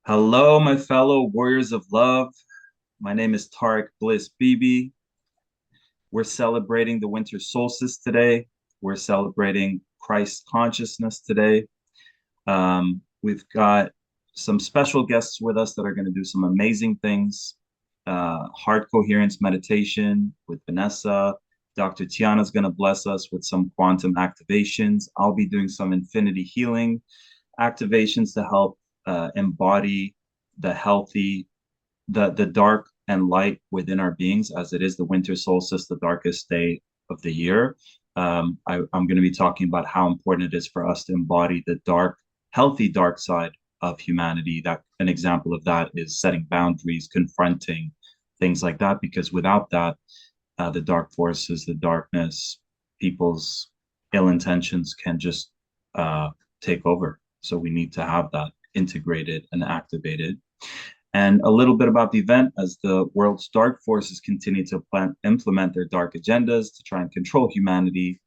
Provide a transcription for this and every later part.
Hello, my fellow warriors of love. My name is Tariq Bliss Bibi. We're celebrating the winter solstice today. We're celebrating Christ consciousness today. We've got some special guests with us that are going to do some amazing things. Heart coherence meditation with Vanessa. Dr. Tiana is going to bless us with some quantum activations. I'll be doing some infinity healing activations to help embody the healthy, the dark and light within our beings, as it is the winter solstice, the darkest day of the year. I'm going to be talking about how important it is for us to embody the dark, healthy dark side of humanity. That an example of that is setting boundaries, confronting things like that, because without that, the dark forces, the darkness, people's ill intentions can just take over. So we need to have that integrated and activated. And a little bit about the event as the world's dark forces continue to implement their dark agendas to try and control humanity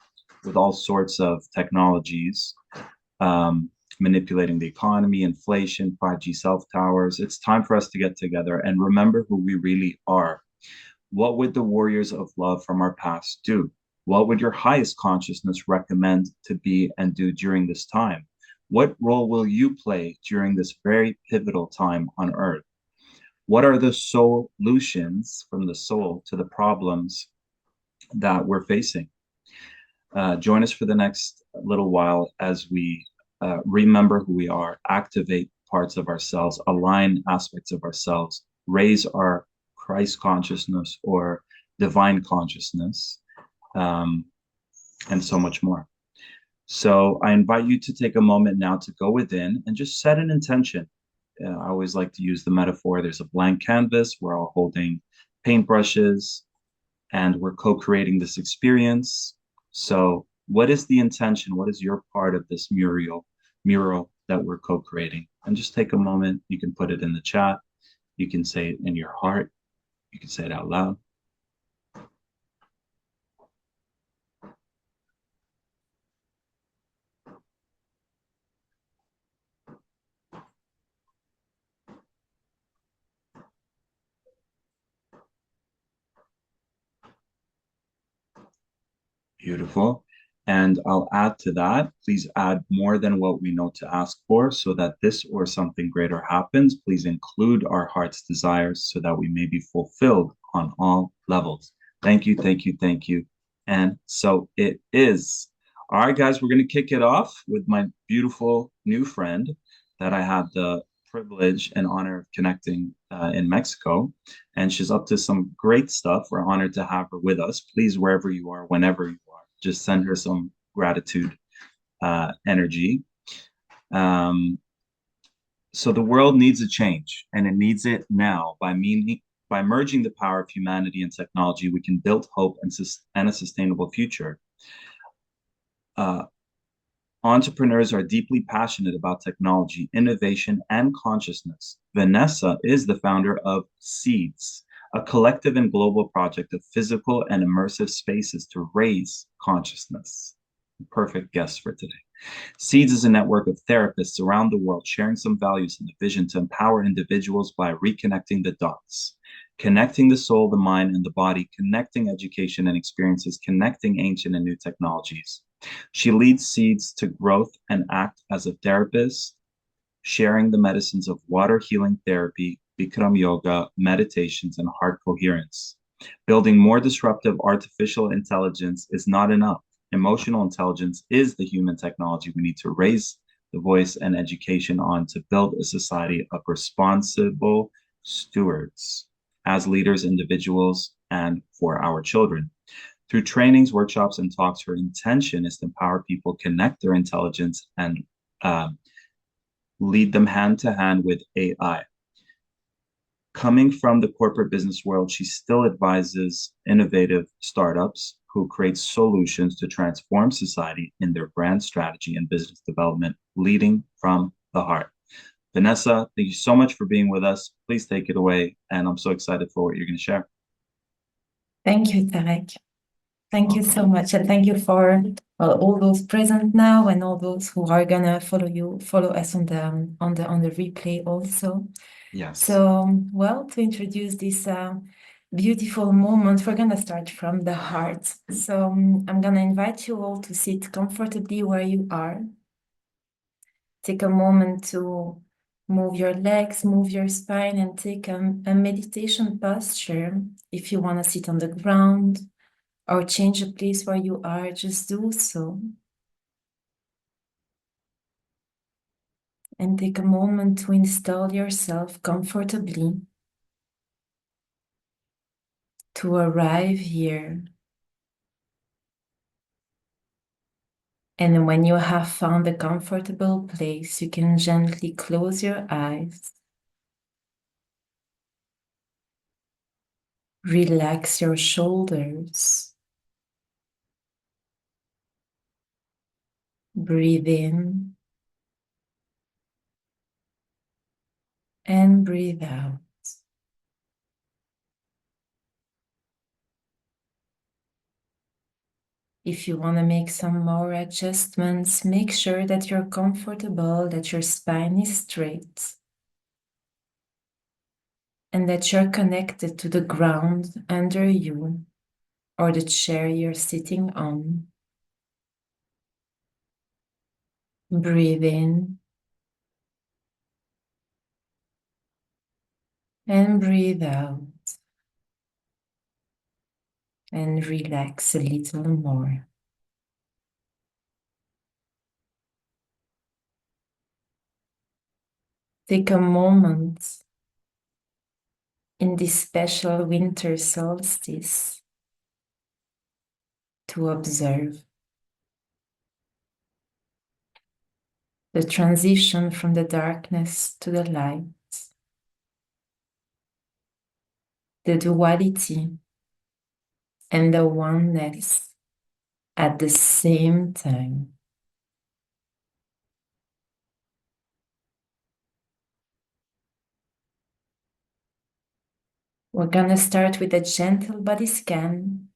with all sorts of technologies, manipulating the economy, inflation, 5G self towers. It's time for us to get together and remember who we really are. What would the warriors of love from our past do? What would your highest consciousness recommend to be and do during this time? What role will you play during this very pivotal time on Earth? What are the solutions from the soul to the problems that we're facing? Join us for the next little while as we remember who we are, activate parts of ourselves, align aspects of ourselves, raise our Christ consciousness or divine consciousness, and so much more. So I invite you to take a moment now to go within and just set an intention. I always like to use the metaphor. There's a blank canvas. We're all holding paintbrushes and we're co-creating this experience. So what is the intention? What is your part of this mural that we're co-creating? And just take a moment. You can put it in the chat. You can say it in your heart. You can say it out loud. Beautiful. And I'll add to that, please add more than what we know to ask for so that this or something greater happens. Please include our heart's desires so that we may be fulfilled on all levels. Thank you, thank you, thank you. And so it is. All right, guys, we're going to kick it off with my beautiful new friend that I had the privilege and honor of connecting in Mexico. And she's up to some great stuff. We're honored to have her with us. Please, wherever you are, whenever you are, just send her some gratitude energy. So the world needs a change, and it needs it now. By merging the power of humanity and technology, we can build hope and a sustainable future. Entrepreneurs are deeply passionate about technology, innovation, and consciousness. Vanessa is the founder of Seeds, a collective and global project of physical and immersive spaces to raise consciousness. Perfect guest for today. Seeds is a network of therapists around the world sharing some values and a vision to empower individuals by reconnecting the dots, connecting the soul, the mind, and the body, connecting education and experiences, connecting ancient and new technologies. She leads Seeds to growth and act as a therapist, sharing the medicines of water healing therapy, Bikram yoga, meditations, and heart coherence. Building more disruptive artificial intelligence is not enough. Emotional intelligence is the human technology we need to raise the voice and education on to build a society of responsible stewards as leaders, individuals, and for our children. Through trainings, workshops, and talks, her intention is to empower people, connect their intelligence, and lead them hand to hand with AI. Coming from the corporate business world, she still advises innovative startups who create solutions to transform society in their brand strategy and business development, leading from the heart. Vanessa, thank you so much for being with us. Please take it away. And I'm so excited for what you're going to share. Thank you, Tarek. Thank you so much. And thank you for Well, all those present now and all those who are gonna follow us on the replay also. Yes. So, well, to introduce this beautiful moment, we're gonna start from the heart. So I'm gonna invite you all to sit comfortably where you are. Take a moment to move your legs, move your spine, and take a meditation posture. If you want to sit on the ground or change the place where you are, just do so. And take a moment to install yourself comfortably, to arrive here. And when you have found a comfortable place, you can gently close your eyes. Relax your shoulders. Breathe in and breathe out. If you want to make some more adjustments, make sure that you're comfortable, that your spine is straight, and that you're connected to the ground under you or the chair you're sitting on. Breathe in and breathe out, and relax a little more. Take a moment in this special winter solstice to observe the transition from the darkness to the light, the duality and the oneness at the same time. We're gonna start with a gentle body scan,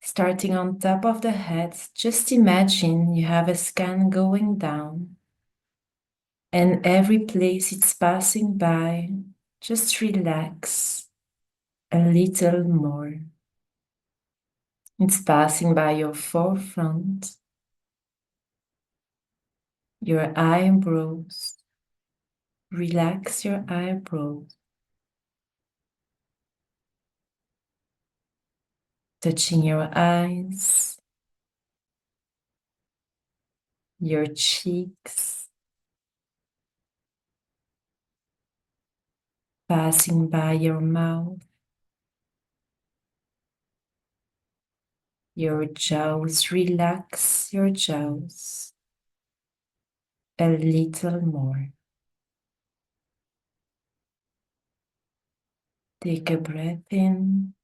starting on top of the head. Just imagine you have a scan going down, and every place it's passing by, just relax a little more. It's passing by your forefront, your eyebrows. Relax your eyebrows, touching your eyes, your cheeks, passing by your mouth, your jaws. Relax your jaws a little more. Take a breath in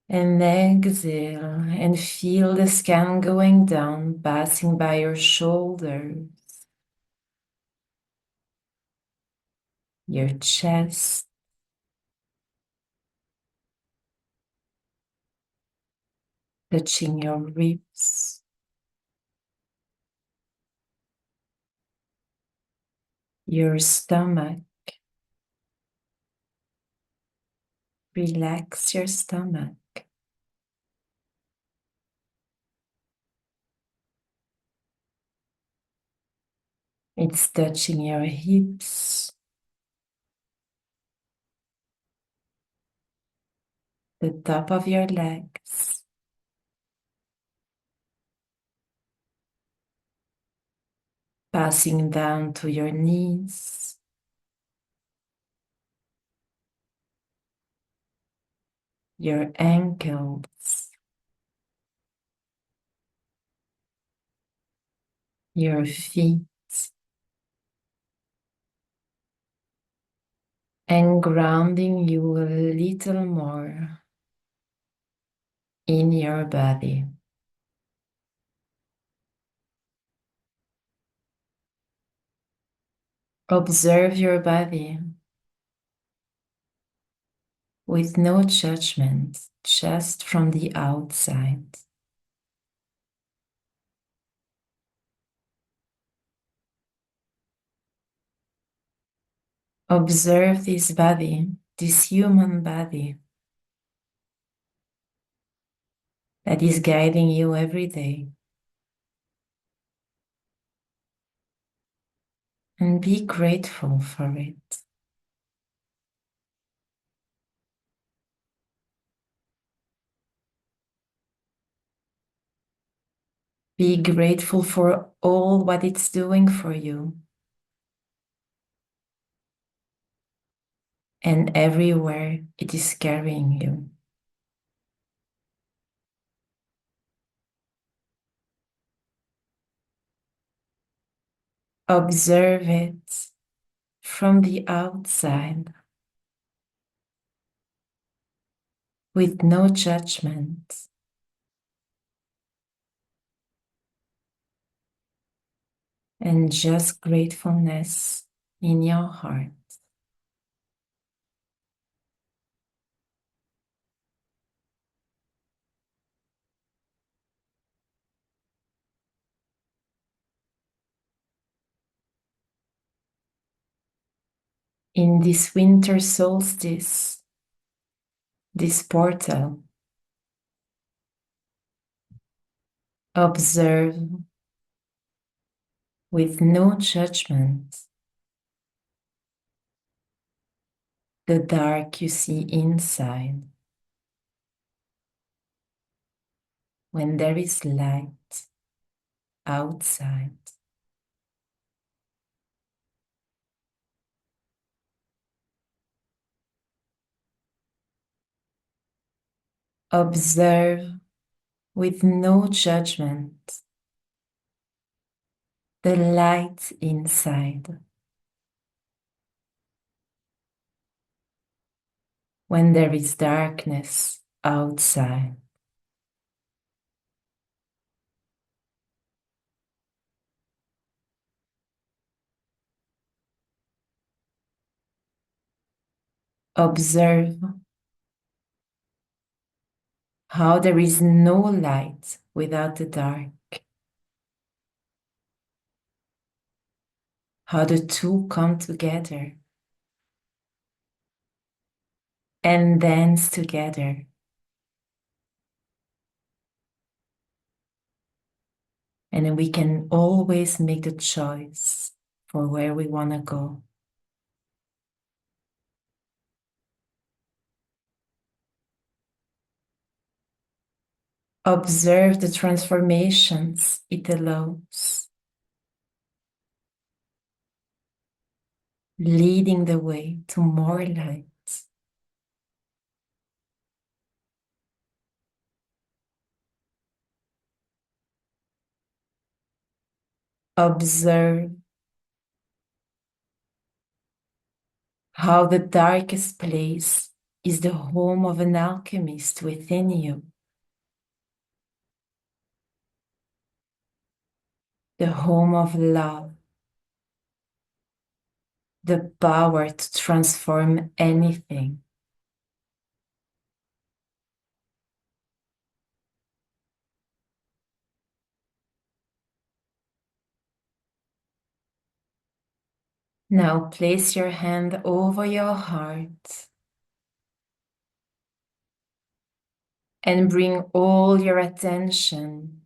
and exhale, and feel the scan going down, passing by your shoulders, your chest, touching your ribs, your stomach. Relax your stomach. It's touching your hips, the top of your legs, passing down to your knees, your ankles, your feet, and grounding you a little more in your body. Observe your body with no judgment. just from the outside. Observe this body, this human body that is guiding you every day. And be grateful for it. Be grateful for all what it's doing for you. And everywhere it is carrying you. Observe it from the outside with no judgment. And just gratefulness in your heart. In this winter solstice, this portal, observe with no judgment the dark you see inside. When there is light outside. Observe with no judgment the light inside. When there is darkness outside. Observe how there is no light without the dark. How the two come together and dance together. And then we can always make the choice for where we want to go. Observe the transformations it allows, leading the way to more light. Observe how the darkest place is the home of an alchemist within you. The home of love, the power to transform anything. Now place your hand over your heart and bring all your attention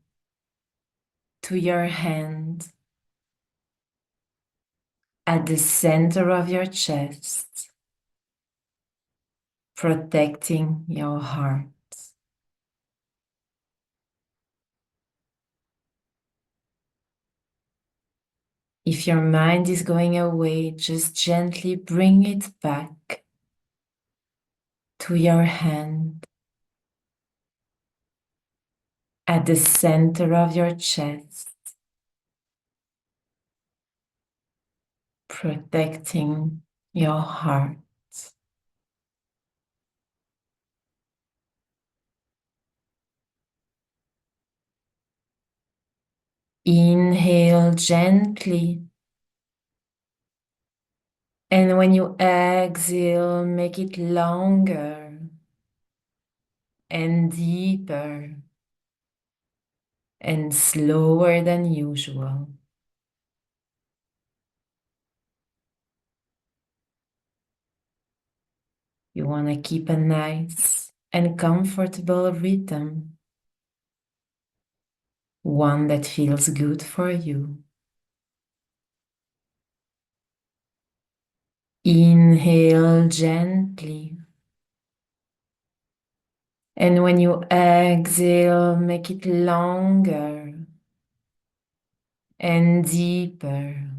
to your hand at the center of your chest, protecting your heart. If your mind is going away, just gently bring it back to your hand at the center of your chest, protecting your heart. Inhale gently. And when you exhale, make it longer. and deeper and slower than usual. You want to keep a nice and comfortable rhythm, one that feels good for you. Inhale gently. And when you exhale, make it longer and deeper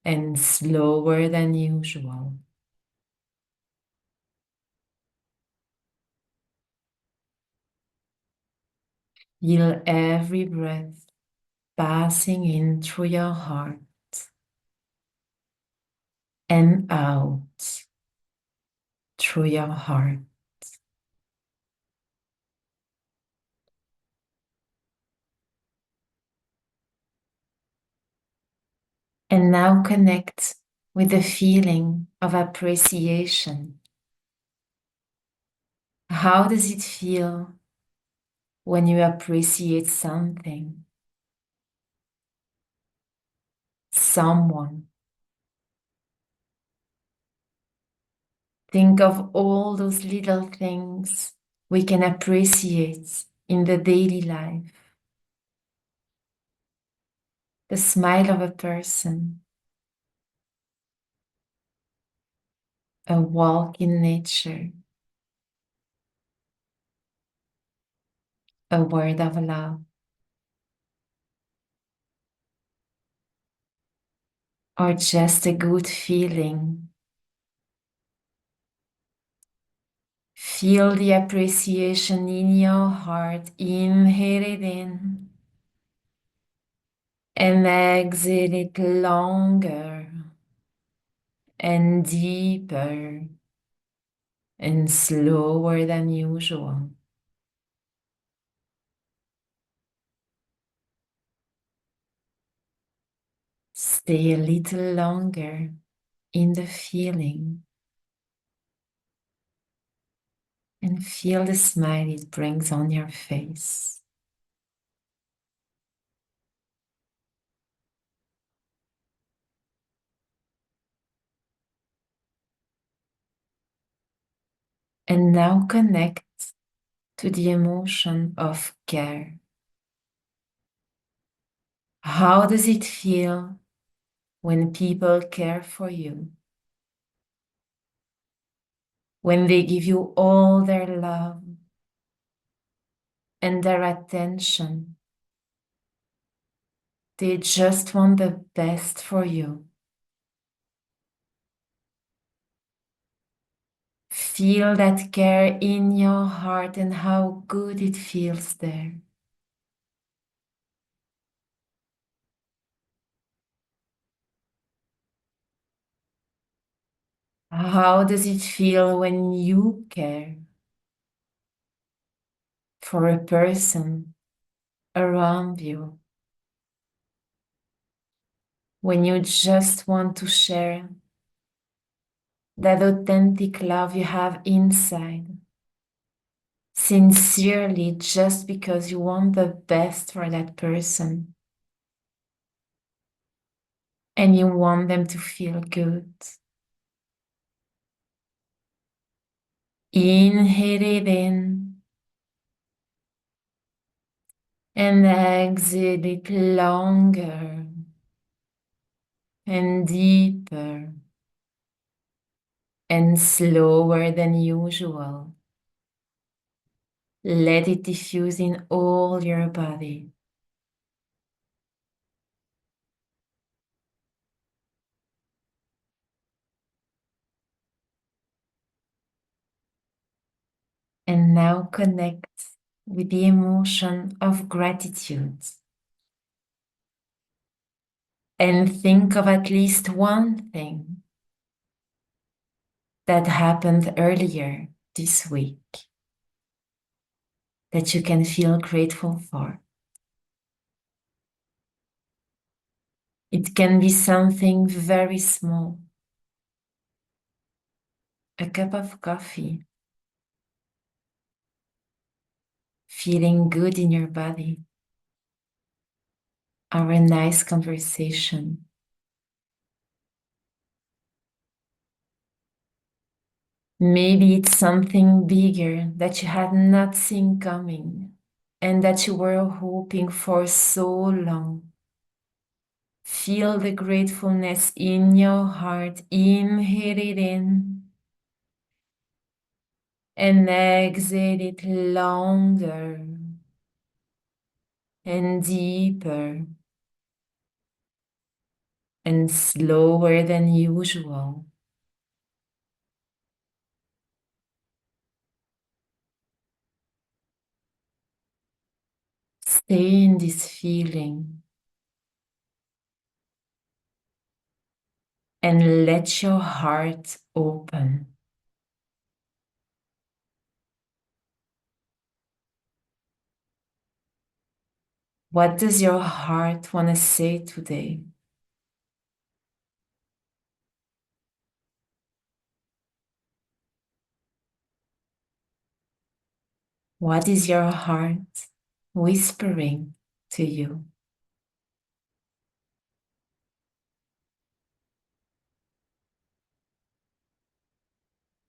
and slower than usual. Feel every breath passing in through your heart and out through your heart. And now connect with the feeling of appreciation. How does it feel when you appreciate something, someone? Think of all those little things we can appreciate in the daily life. The smile of a person, a walk in nature, a word of love, or just a good feeling. Feel the appreciation in your heart. Inhale it in and exhale it longer and deeper and slower than usual. Stay a little longer in the feeling and feel the smile it brings on your face. And now connect to the emotion of care. How does it feel when people care for you? When they give you all their love and their attention, they just want the best for you. Feel that care in your heart and how good it feels there. How does it feel when you care for a person around you? When you just want to share that authentic love you have inside, sincerely, just because you want the best for that person and you want them to feel good. Inhale it in and exhale it longer and deeper and slower than usual. Let it diffuse in all your body. And now connect with the emotion of gratitude. And think of at least one thing that happened earlier this week that you can feel grateful for. It can be something very small, a cup of coffee, feeling good in your body. Our nice conversation. Maybe it's something bigger that you had not seen coming and that you were hoping for so long. Feel the gratefulness in your heart. Inhale it in and exhale it longer and deeper and slower than usual. Stay in this feeling and let your heart open. What does your heart want to say today? What is your heart whispering to you?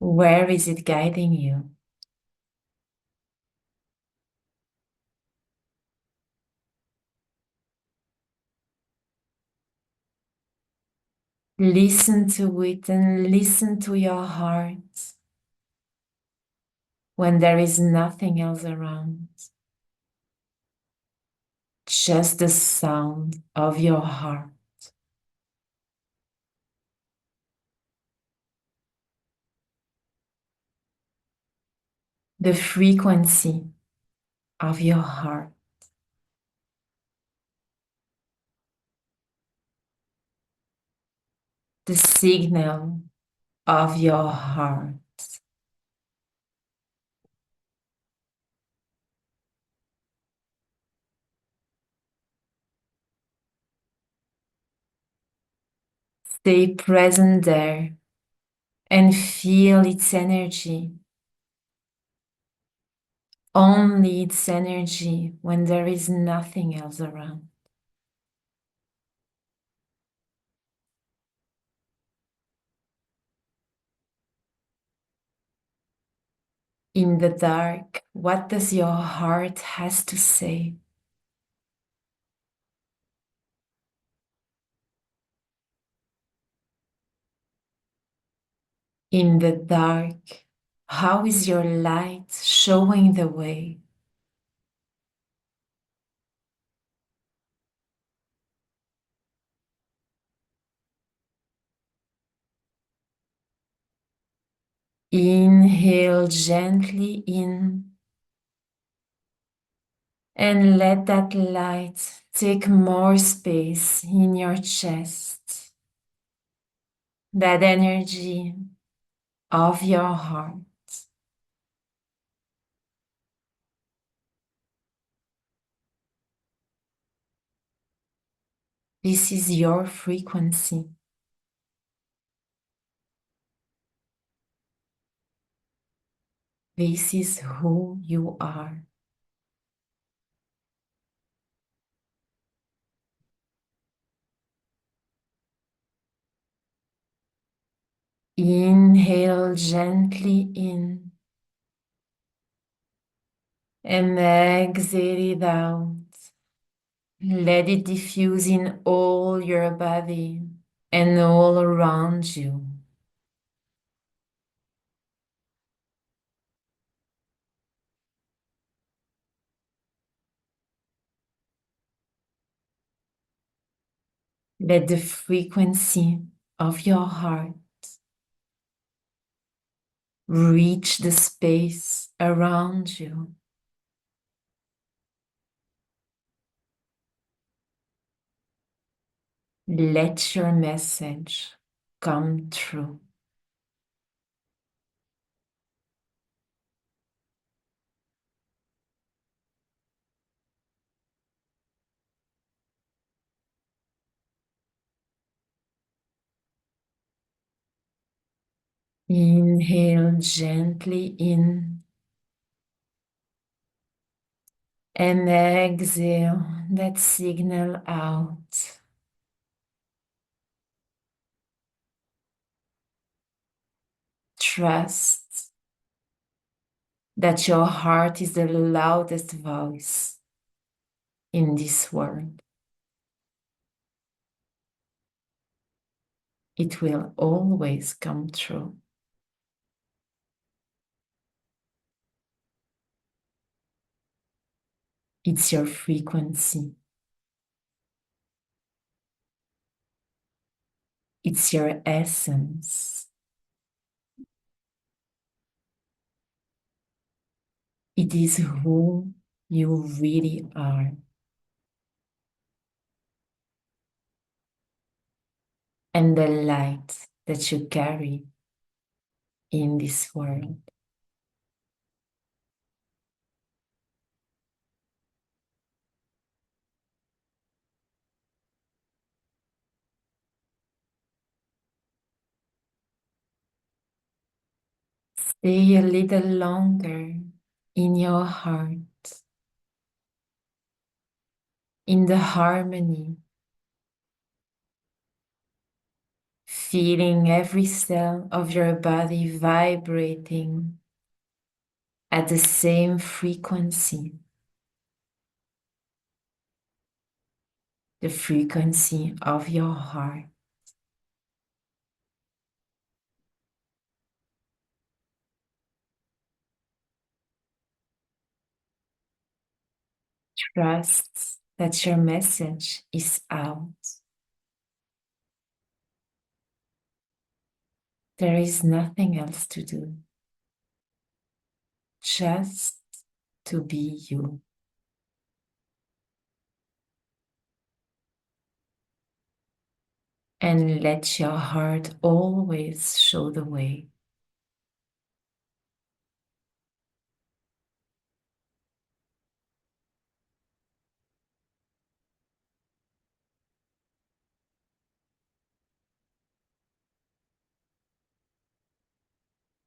Where is it guiding you? Listen to it and listen to your heart when there is nothing else around. Just the sound of your heart. The frequency of your heart. The signal of your heart. Stay present there and feel its energy. Only its energy when there is nothing else around. In the dark, what does your heart has to say? In the dark, how is your light showing the way? Inhale gently in and let that light take more space in your chest. That energy of your heart. This is your frequency. This is who you are. Inhale gently in and exhale it out. Let it diffuse in all your body and all around you. Let the frequency of your heart reach the space around you. Let your message come true. Inhale gently in And exhale that signal out. Trust that your heart is the loudest voice in this world. It will always come true. It's your frequency. It's your essence. It is who you really are. And the light that you carry in this world. Stay a little longer in your heart, in the harmony, feeling every cell of your body vibrating at the same frequency, the frequency of your heart. Trust that your message is out. There is nothing else to do, just to be you. And let your heart always show the way.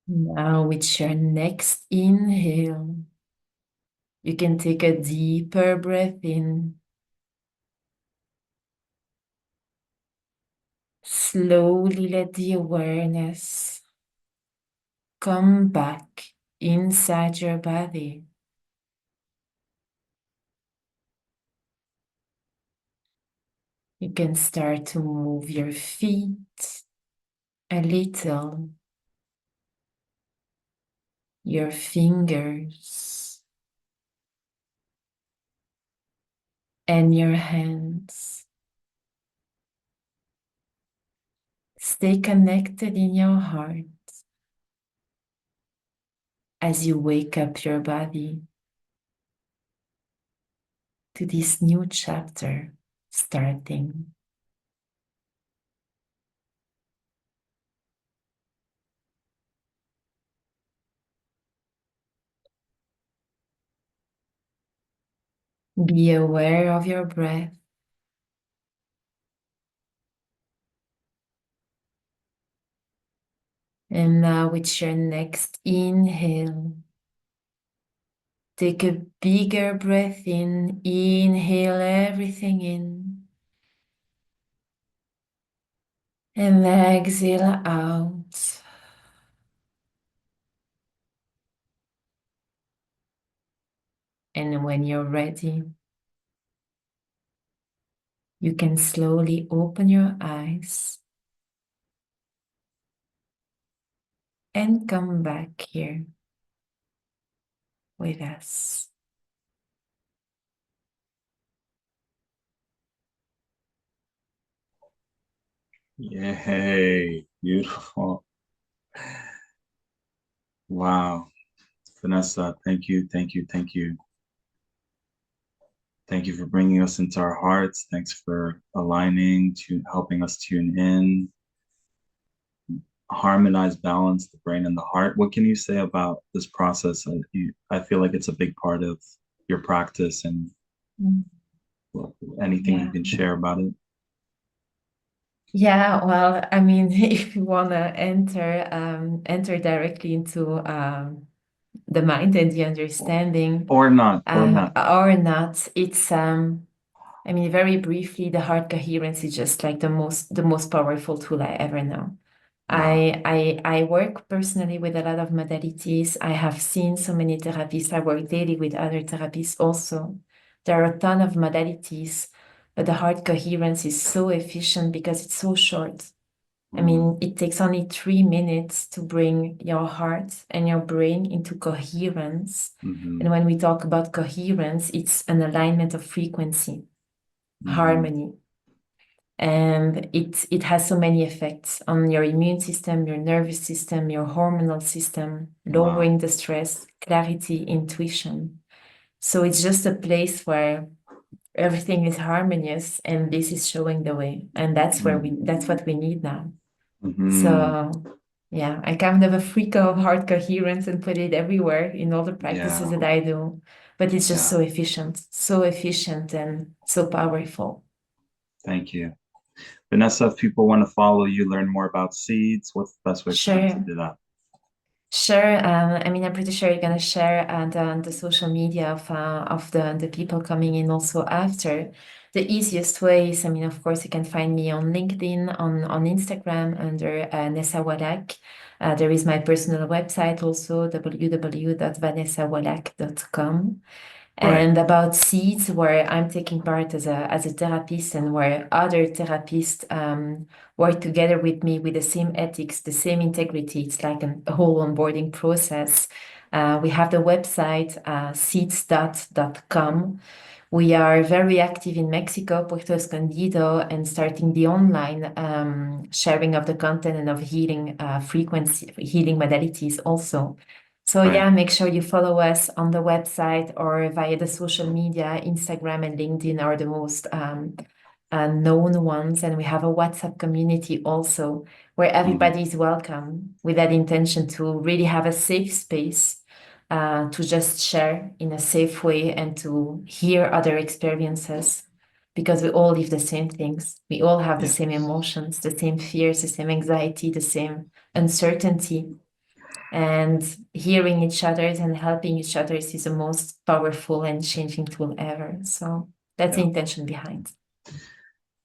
Now, with your next inhale, you can take a deeper breath in. Slowly let the awareness come back inside your body. You can start to move your feet a little, your fingers, and your hands. Stay connected in your heart as you wake up your body to this new chapter starting. Be aware of your breath. And now, with your next inhale, take a bigger breath in. Inhale everything in. And exhale out. And when you're ready, you can slowly open your eyes and come back here with us. Yay, beautiful. Wow. Vanessa, thank you, thank you, thank you. Thank you for bringing us into our hearts. Thanks for aligning, to helping us tune in, harmonize, balance the brain and the heart. What can you say about this process? I feel like it's a big part of your practice, and Mm. anything you Yeah. can share about it. Yeah, well, I mean, if you want to enter directly into the mind and the understanding, Or not, or not. or not. It's I mean, very briefly, the heart coherence is just like the most powerful tool I ever know. Wow. I work personally with a lot of modalities. I have seen so many therapists. I work daily with other therapists also. There are a ton of modalities, but the heart coherence is so efficient because it's so short. I mean, it takes only 3 minutes to bring your heart and your brain into coherence. Mm-hmm. And when we talk about coherence, it's an alignment of frequency, harmony. And it has so many effects on your immune system, your nervous system, your hormonal system, lowering the stress, clarity, intuition. So it's just a place where everything is harmonious, and this is showing the way. And that's what we need now. So yeah, I kind of a freak of heart coherence and put it everywhere in all the practices that I do. But it's just so efficient and so powerful. Thank you. Vanessa, if people want to follow you, learn more about seeds, what's the best way for them to do that? Sure. I mean, I'm pretty sure you're gonna share the social media of the people coming in also after. The easiest way is, I mean, of course, you can find me on LinkedIn, on Instagram under Nessa Wallach. There is my personal website also, www.vanessawallach.com. And about seeds, where I'm taking part as a therapist, and where other therapists work together with me with the same ethics, the same integrity. It's like a whole onboarding process. We have the website seeds.com. We are very active in Mexico, Puerto Escondido, and starting the online sharing of the content and of healing frequency, healing modalities also. So yeah, make sure you follow us on the website or via the social media. Instagram and LinkedIn are the most known ones. And we have a WhatsApp community also where everybody is welcome, with that intention to really have a safe space to just share in a safe way and to hear other experiences, because we all live the same things. We all have the same emotions, the same fears, the same anxiety, the same uncertainty. And hearing each other's and helping each other is the most powerful and changing tool ever. So that's the intention behind.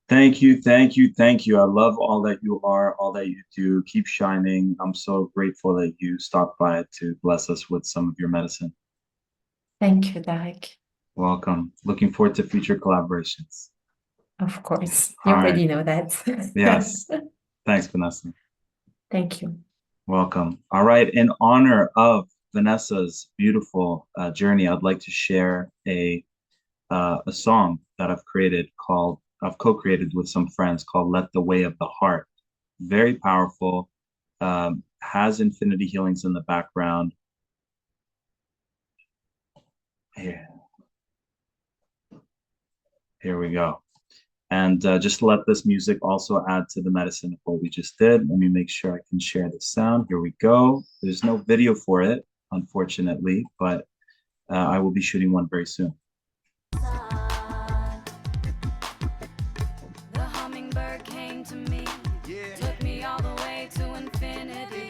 Thank you, thank you, thank you. I love all that you are, all that you do. Keep shining. I'm so grateful that you stopped by to bless us with some of your medicine. Thank you, Derek. Welcome. Looking forward to future collaborations. Of course. You already know that. Yes. Thanks, Vanessa. Thank you. Welcome. All right. In honor of Vanessa's beautiful journey, I'd like to share a song that I've co-created with some friends, called "Let the Way of the Heart." Very powerful. Has infinity healings in the background. Here we go. And just let this music also add to the medicine of what we just did. Let me make sure I can share the sound. Here we go. There's no video for it, unfortunately, but I will be shooting one very soon. The hummingbird came to me, took me all the way to infinity.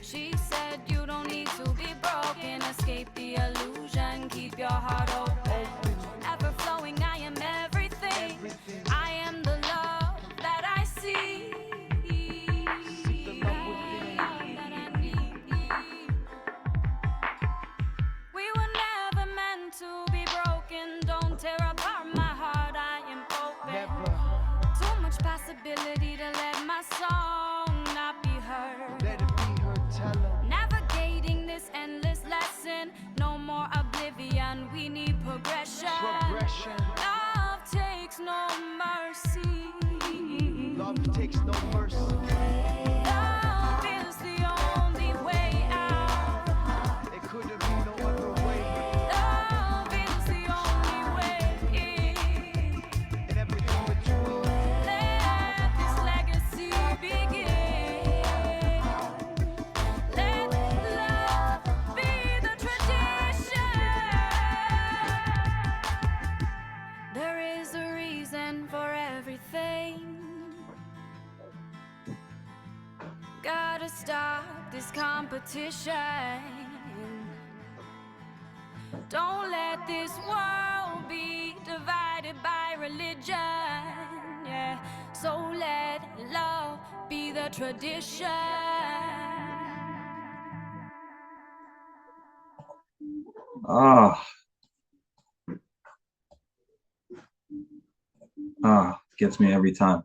She said you don't need to be broken, escape the illusion, keep your heart open. Ever flowing, I am everything. I am the love that I see. That I need. We were never meant to be broken. Don't tear apart my heart, I am open. Too much possibility to let my song not be heard. Let it be heard, tell her. Navigating this endless lesson, no more oblivion, we need progression. Love takes no mercy. Love takes no mercy. Love is the only way out. It couldn't be no other way. Love is the only way in. And everything that you do, Let this legacy begin. Let love be the tradition. There is a reason for everything. Gotta stop this competition. Don't let this world be divided by religion, yeah. So let love be the tradition. Ah, gets me every time.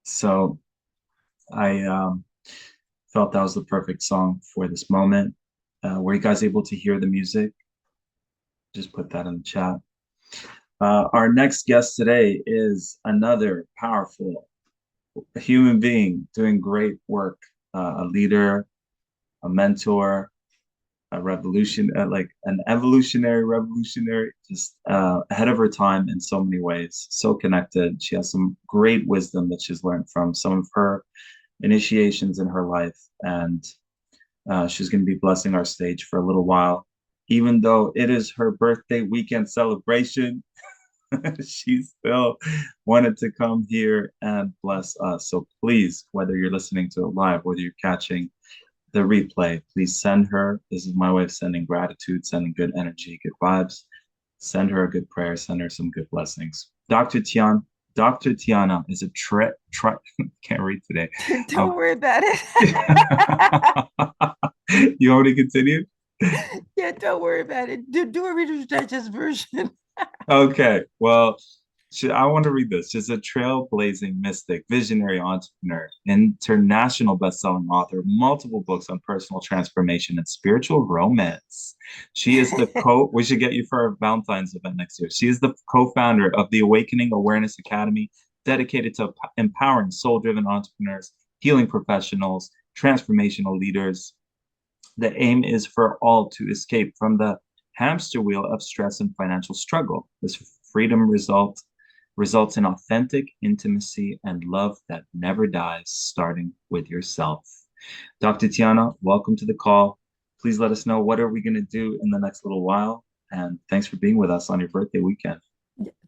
So I felt that was the perfect song for this moment. Were you guys able to hear the music? Just put that in the chat. Our next guest today is another powerful human being doing great work, a leader, a mentor, like an evolutionary revolutionary, just ahead of her time in so many ways, so connected. She has some great wisdom that she's learned from some of her initiations in her life, and she's going to be blessing our stage for a little while. Even though it is her birthday weekend celebration, she still wanted to come here and bless us. So please, whether you're listening to it live, whether you're catching the replay, please send her. This is my way of sending gratitude, sending good energy, good vibes. Send her a good prayer, send her some good blessings. Dr. Tiana is a can't read today. Don't worry about it. You already continued? Yeah, don't worry about it. Do a Reader's Digest version. Okay, well, I want to read this. She's a trailblazing mystic, visionary entrepreneur, international best-selling author, multiple books on personal transformation and spiritual romance. She is we should get you for our Valentine's event next year. She is the co-founder of the Awakening Awareness Academy, dedicated to empowering soul-driven entrepreneurs, healing professionals, transformational leaders. The aim is for all to escape from the hamster wheel of stress and financial struggle. This freedom results in authentic intimacy and love that never dies, starting with yourself. Dr. Tiana, welcome to the call. Please let us know what are we going to do in the next little while. And thanks for being with us on your birthday weekend.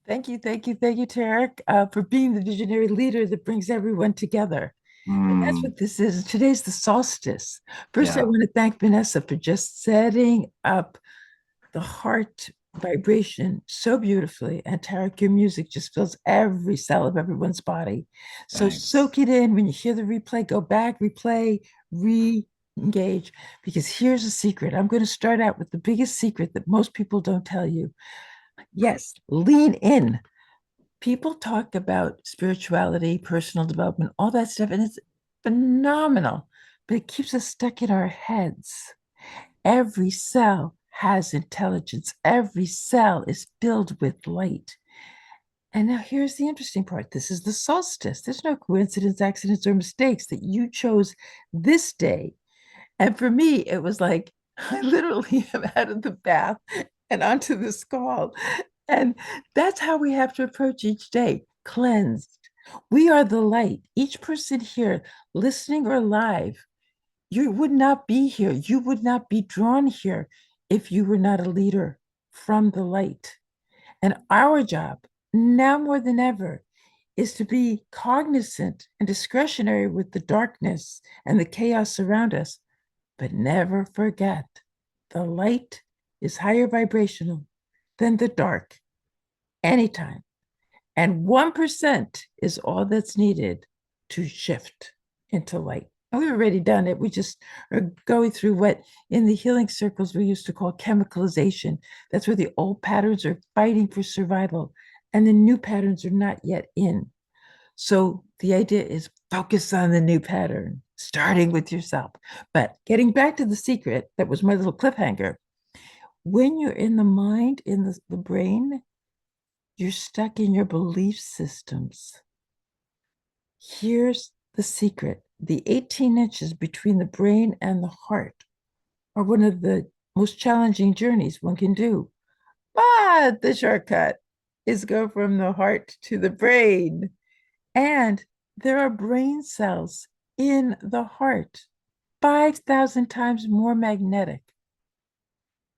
Thank you, Tarek, for being the visionary leader that brings everyone together. And that's what this is. Today's the solstice. First, I want to thank Vanessa for just setting up the heart vibration so beautifully. And Tarek, your music just fills every cell of everyone's body. So soak it in. When you hear the replay, go back, replay, re-engage. Because here's a secret. I'm going to start out with the biggest secret that most people don't tell you. Yes, lean in. People talk about spirituality, personal development, all that stuff, and it's phenomenal, but it keeps us stuck in our heads. Every cell has intelligence. Every cell is filled with light. And now here's the interesting part. This is the solstice. There's no coincidence, accidents, or mistakes that you chose this day. And for me, it was like, I literally am out of the bath and onto this call. And that's how we have to approach each day, cleansed. We are the light. Each person here, listening or live, you would not be here. You would not be drawn here if you were not a leader from the light. And our job, now more than ever, is to be cognizant and discretionary with the darkness and the chaos around us, but never forget the light is higher vibrational than the dark anytime. And 1% is all that's needed to shift into light. And we've already done it. We just are going through what in the healing circles we used to call chemicalization. That's where the old patterns are fighting for survival and the new patterns are not yet in. So the idea is focus on the new pattern, starting with yourself. But getting back to the secret, that was my little cliffhanger. When you're in the mind, in the brain, you're stuck in your belief systems. Here's the secret. The 18 inches between the brain and the heart are one of the most challenging journeys one can do. But the shortcut is go from the heart to the brain. And there are brain cells in the heart, 5,000 times more magnetic.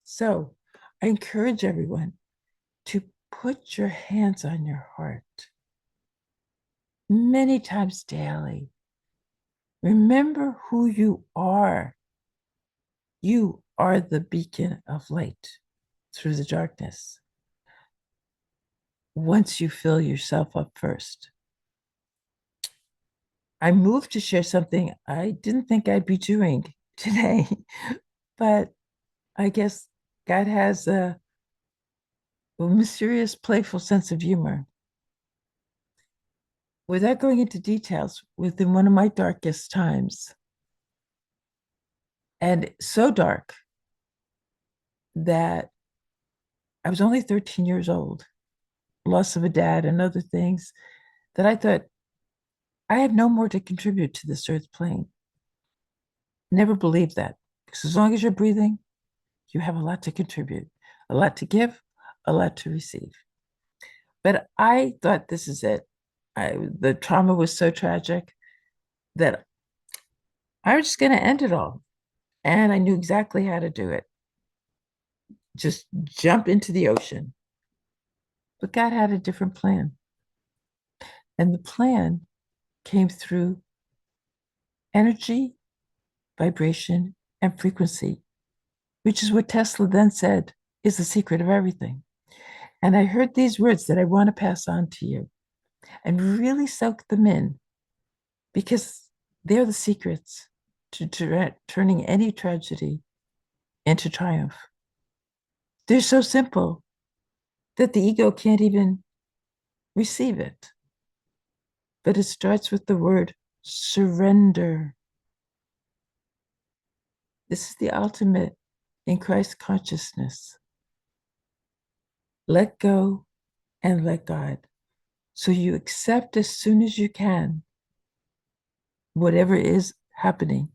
So I encourage everyone to put your hands on your heart many times daily. Remember who you are. You are the beacon of light. through the darkness once you fill yourself up first. I moved to share something I didn't think I'd be doing today, but I guess God has a mysterious, playful sense of humor. Without going into details, within one of my darkest times, and so dark that I was only 13 years old, loss of a dad and other things, that I thought I have no more to contribute to this earth plane. Never believed that, because as long as you're breathing, you have a lot to contribute, a lot to give, a lot to receive. But I thought this is it. The trauma was so tragic that I was just going to end it all. And I knew exactly how to do it. Just jump into the ocean. But God had a different plan. And the plan came through energy, vibration, and frequency, which is what Tesla then said is the secret of everything. And I heard these words that I want to pass on to you and really soak them in, because they're the secrets to turning any tragedy into triumph. They're so simple that the ego can't even receive it. But it starts with the word surrender. This is the ultimate in Christ consciousness. Let go and let God. So you accept as soon as you can whatever is happening.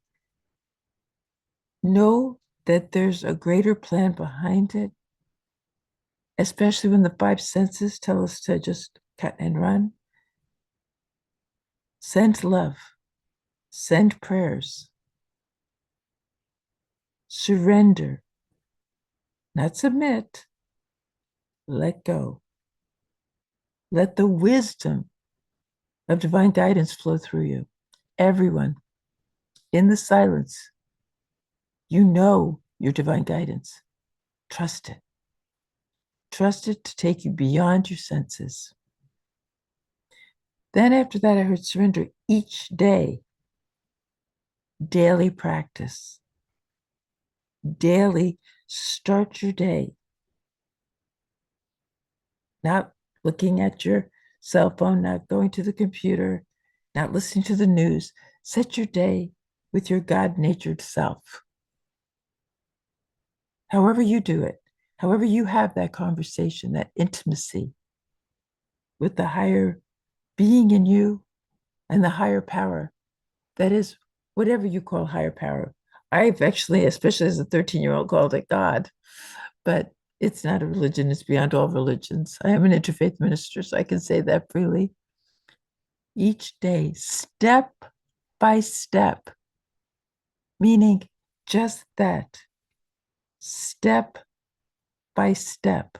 Know that there's a greater plan behind it, especially when the five senses tell us to just cut and run. Send love, send prayers, surrender, not submit, let go. Let the wisdom of divine guidance flow through you. Everyone, in the silence, you know your divine guidance. Trust it. Trust it to take you beyond your senses. Then after that, I heard surrender each day. Daily practice. Daily start your day. Not looking at your cell phone, not going to the computer, not listening to the news. Set your day with your God-natured self. However you do it, however you have that conversation, that intimacy with the higher being in you and the higher power, that is whatever you call higher power. I've actually, especially as a 13-year-old, called it God, but it's not a religion. It's beyond all religions. I am an interfaith minister, so I can say that freely. Each day, step by step, meaning just that, step by step.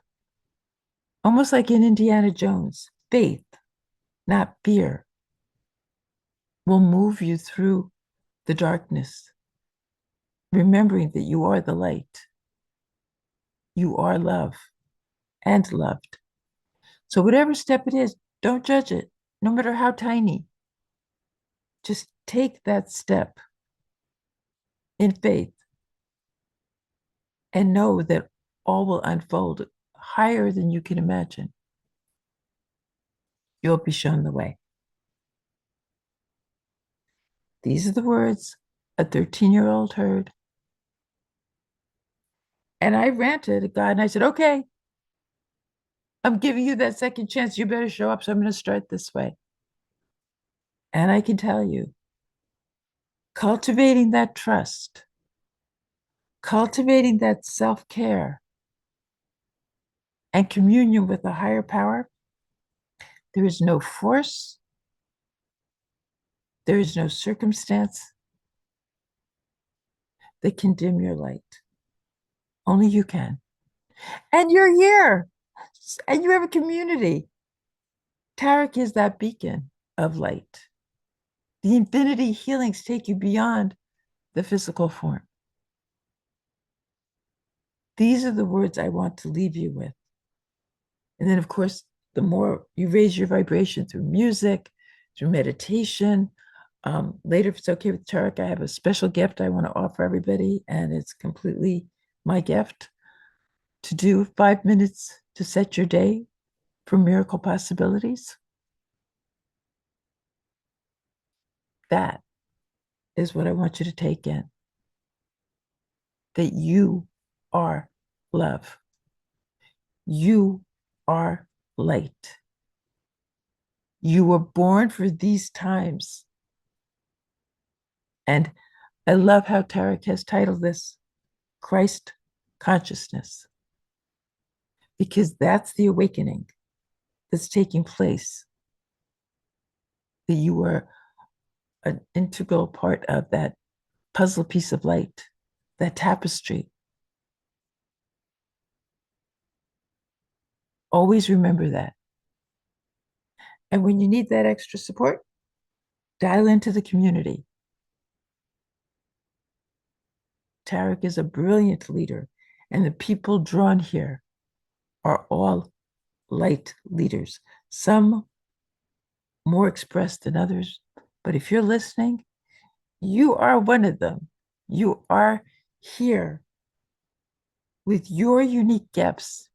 Almost like in Indiana Jones, faith, not fear, will move you through the darkness, remembering that you are the light. You are love and loved. So whatever step it is, don't judge it, no matter how tiny. Just take that step in faith and know that all will unfold higher than you can imagine. You'll be shown the way. These are the words a 13-year-old heard. And I ranted at God and I said, okay, I'm giving you that second chance. You better show up. So I'm going to start this way. And I can tell you, cultivating that trust, cultivating that self-care and communion with a higher power, there is no force, there is no circumstance that can dim your light. Only you can. And you're here, and you have a community. Tarek is that beacon of light. The infinity healings take you beyond the physical form. These are the words I want to leave you with. And then, of course, the more you raise your vibration through music, through meditation. Later, if it's okay with Tarek, I have a special gift I want to offer everybody, and it's completely my gift to do 5 minutes to set your day for miracle possibilities. That is what I want you to take in. That you are love. You are light. You were born for these times. And I love how Tarek has titled this Christ consciousness, because that's the awakening that's taking place. That you are an integral part of that puzzle piece of light, that tapestry. Always remember that. And when you need that extra support, dial into the community. Tarek is a brilliant leader, and the people drawn here are all light leaders, some more expressed than others. But if you're listening, you are one of them. You are here with your unique gifts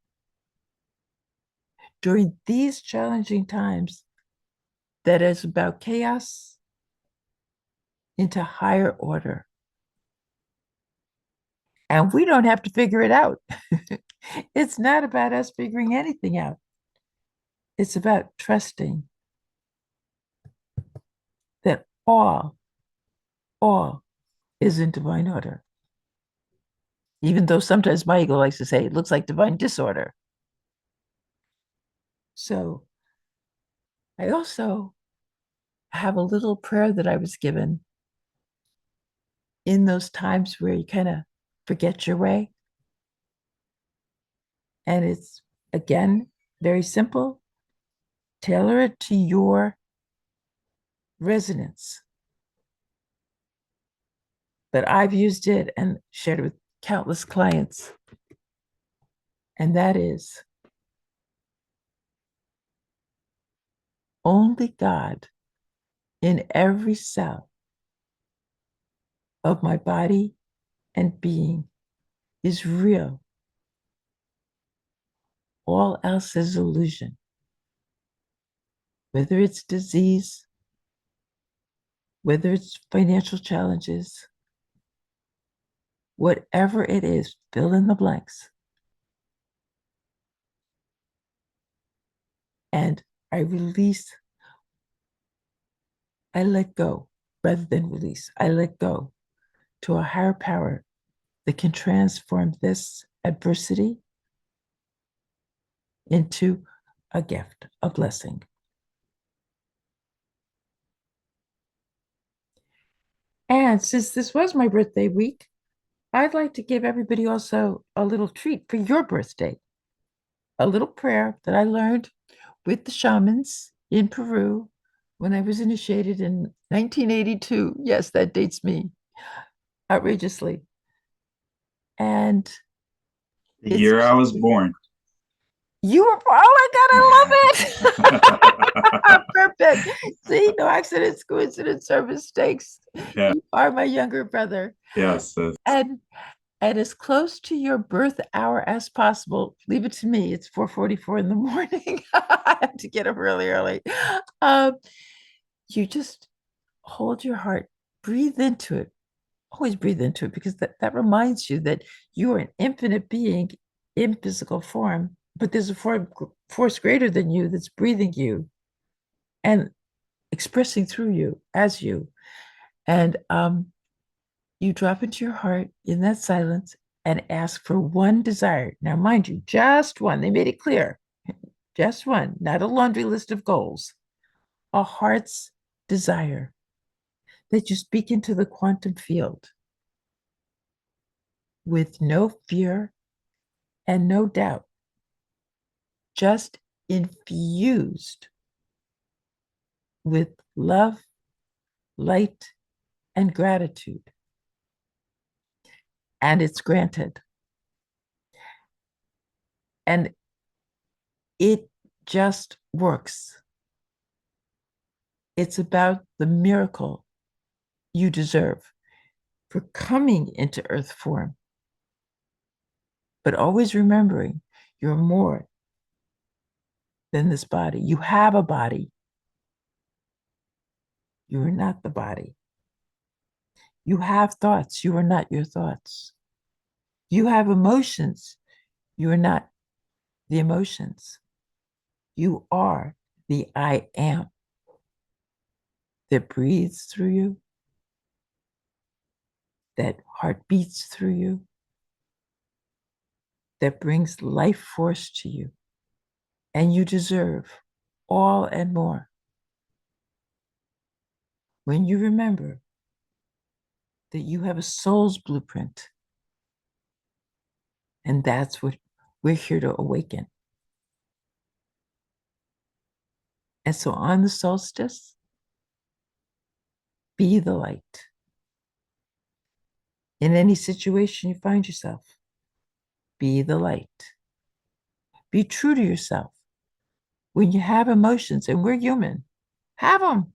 during these challenging times that is about chaos into higher order. And we don't have to figure it out. It's not about us figuring anything out. It's about trusting that all is in divine order. Even though sometimes my ego likes to say it looks like divine disorder. So I also have a little prayer that I was given in those times where you kind of forget your way. And it's, again, very simple. Tailor it to your resonance. But I've used it and shared it with countless clients. And that is, only God in every cell of my body and being is real. All else is illusion. Whether it's disease, whether it's financial challenges, whatever it is, fill in the blanks. And I release, I let go rather than release. I let go to a higher power that can transform this adversity into a gift, a blessing. And since this was my birthday week, I'd like to give everybody also a little treat for your birthday. A little prayer that I learned with the shamans in Peru when I was initiated in 1982. Yes, that dates me outrageously. And The year I was born. You were, oh my God, I love it. Perfect. See, no accidents, coincidence, or mistakes. Yeah. You are my younger brother. Yes. And as close to your birth hour as possible. Leave it to me. It's 4:44 in the morning. I have to get up really early. You just hold your heart, breathe into it. Always breathe into it, because that reminds you that you are an infinite being in physical form, but there's a force greater than you that's breathing you and expressing through you as you. And you drop into your heart in that silence and ask for one desire. Now, mind you, just one. They made it clear. Just one, not a laundry list of goals. A heart's desire that you speak into the quantum field with no fear and no doubt, just infused with love, light, and gratitude. And it's granted. And it just works. It's about the miracle you deserve for coming into earth form, but always remembering you're more than this body. You have a body. You are not the body. You have thoughts. You are not your thoughts. You have emotions. You are not the emotions. You are the I am that breathes through you, that heart beats through you, that brings life force to you. And you deserve all and more when you remember that you have a soul's blueprint. And that's what we're here to awaken. And so on the solstice, be the light. In any situation you find yourself, be the light. Be true to yourself. When you have emotions, and we're human, have them.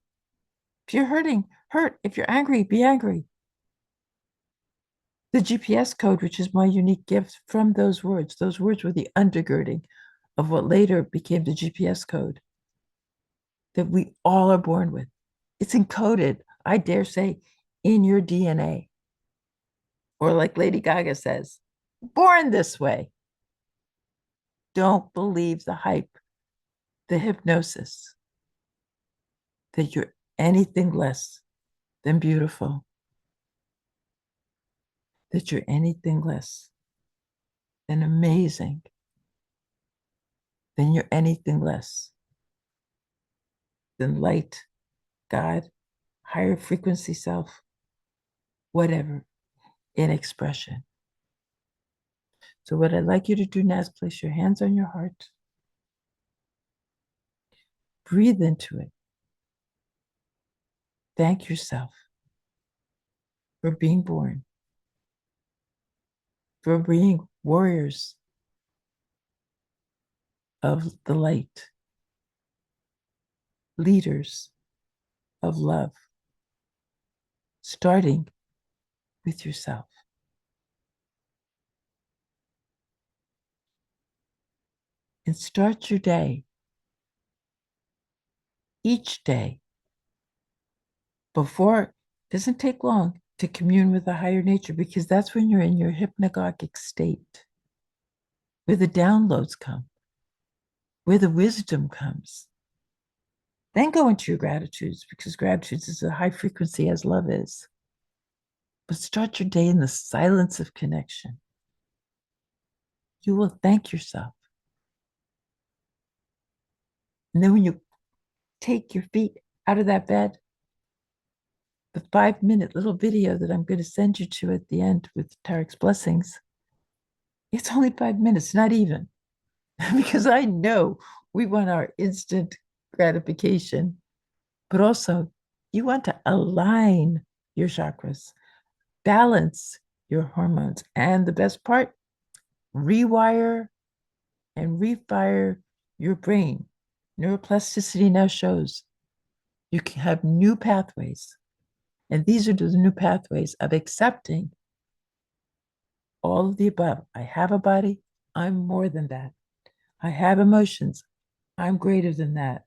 If you're hurting, hurt. If you're angry, be angry. The GPS code, which is my unique gift from those words were the undergirding of what later became the GPS code that we all are born with. It's encoded, I dare say, in your DNA. Or like Lady Gaga says, born this way. Don't believe the hype, the hypnosis, that you're anything less than beautiful, that you're anything less than amazing, than you're anything less than light, God, higher frequency self, whatever, in expression. So what I'd like you to do now is place your hands on your heart. Breathe into it. Thank yourself for being born, for being warriors of the light, leaders of love, starting with yourself. And start your day, each day, before, it doesn't take long to commune with the higher nature, because that's when you're in your hypnagogic state, where the downloads come, where the wisdom comes. Then go into your gratitudes, because gratitude is a high frequency as love is. But start your day in the silence of connection. You will thank yourself. And then when you take your feet out of that bed, the 5-minute little video that I'm going to send you to at the end with Tarek's blessings, it's only 5 minutes, not even, because I know we want our instant gratification, but also you want to align your chakras, balance your hormones, and the best part, rewire and refire your brain. Neuroplasticity now shows you can have new pathways. And these are the new pathways of accepting all of the above. I have a body, I'm more than that. I have emotions, I'm greater than that.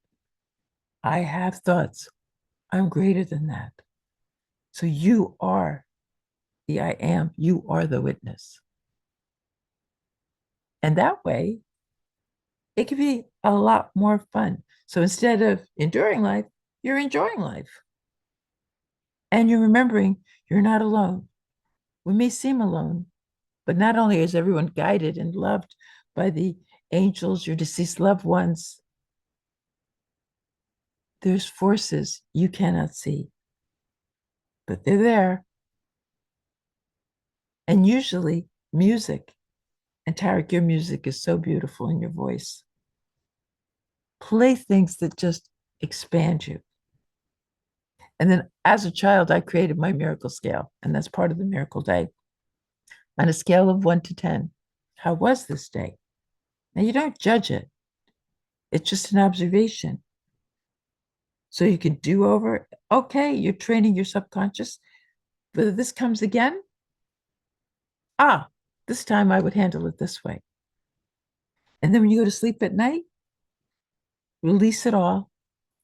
I have thoughts, I'm greater than that. So you are the I am, you are the witness. And that way, it can be a lot more fun. So instead of enduring life, you're enjoying life. And you're remembering you're not alone. We may seem alone, but not only is everyone guided and loved by the angels, your deceased loved ones, there's forces you cannot see, but they're there. And usually music, and Tarek, your music is so beautiful in your voice. Play things that just expand you. And then as a child, I created my miracle scale, and that's part of the miracle day. On a scale of 1 to 10, how was this day? Now, you don't judge it, it's just an observation. So you can do over. Okay, you're training your subconscious. Whether this comes again, this time I would handle it this way. And then when you go to sleep at night, release it all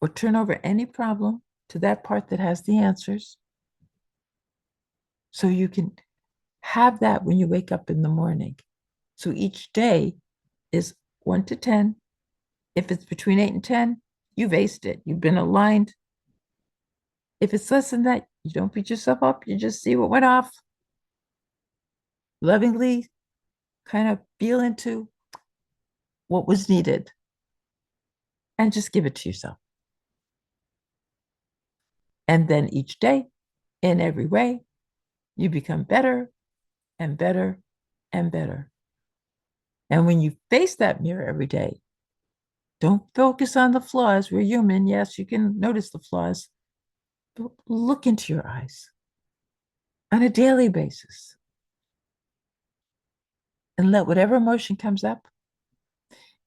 or turn over any problem to that part that has the answers. So you can have that when you wake up in the morning. So each day is 1 to 10. If it's between 8 and 10, you've aced it. You've been aligned. If it's less than that, you don't beat yourself up. You just see what went off. Lovingly kind of feel into what was needed and just give it to yourself. And then each day, in every way, you become better and better and better. And when you face that mirror every day, don't focus on the flaws. We're human. Yes, you can notice the flaws, but look into your eyes on a daily basis and let whatever emotion comes up.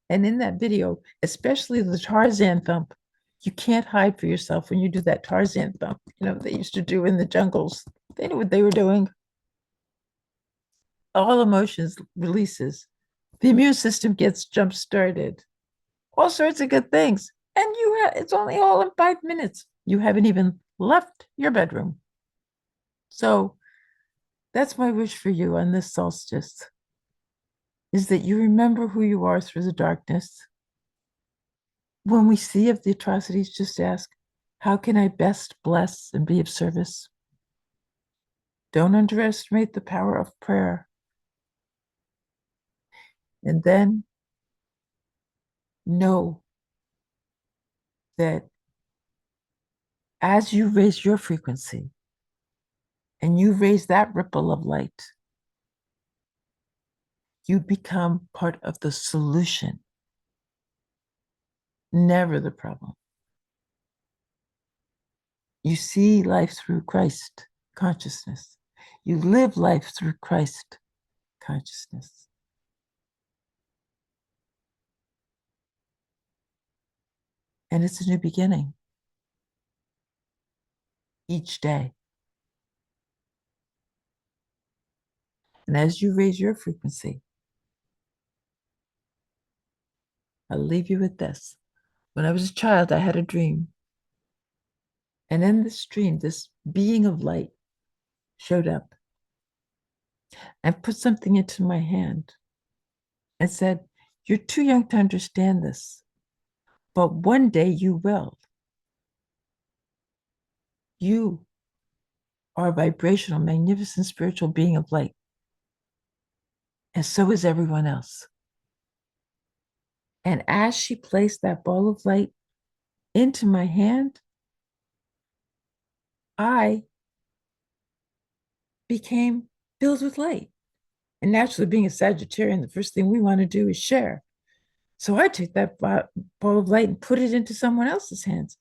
And in that video, especially the Tarzan thump, you can't hide for yourself when you do that Tarzan thump, they used to do in the jungles. They knew what they were doing. All emotions releases. The immune system gets jump started. All sorts of good things. And it's only all in 5 minutes. You haven't even left your bedroom. So that's my wish for you on this solstice, is that you remember who you are through the darkness. When we see of the atrocities, just ask, how can I best bless and be of service? Don't underestimate the power of prayer. And then know that as you raise your frequency and you raise that ripple of light, you become part of the solution, never the problem. You see life through Christ consciousness. You live life through Christ consciousness. And it's a new beginning each day. And as you raise your frequency, I'll leave you with this. When I was a child, I had a dream. And in this dream, this being of light showed up and put something into my hand and said, you're too young to understand this, but one day you will. You are a vibrational, magnificent spiritual being of light. And so is everyone else. And as she placed that ball of light into my hand, I became filled with light. And naturally, being a Sagittarian, the first thing we want to do is share. So I took that ball of light and put it into someone else's hands.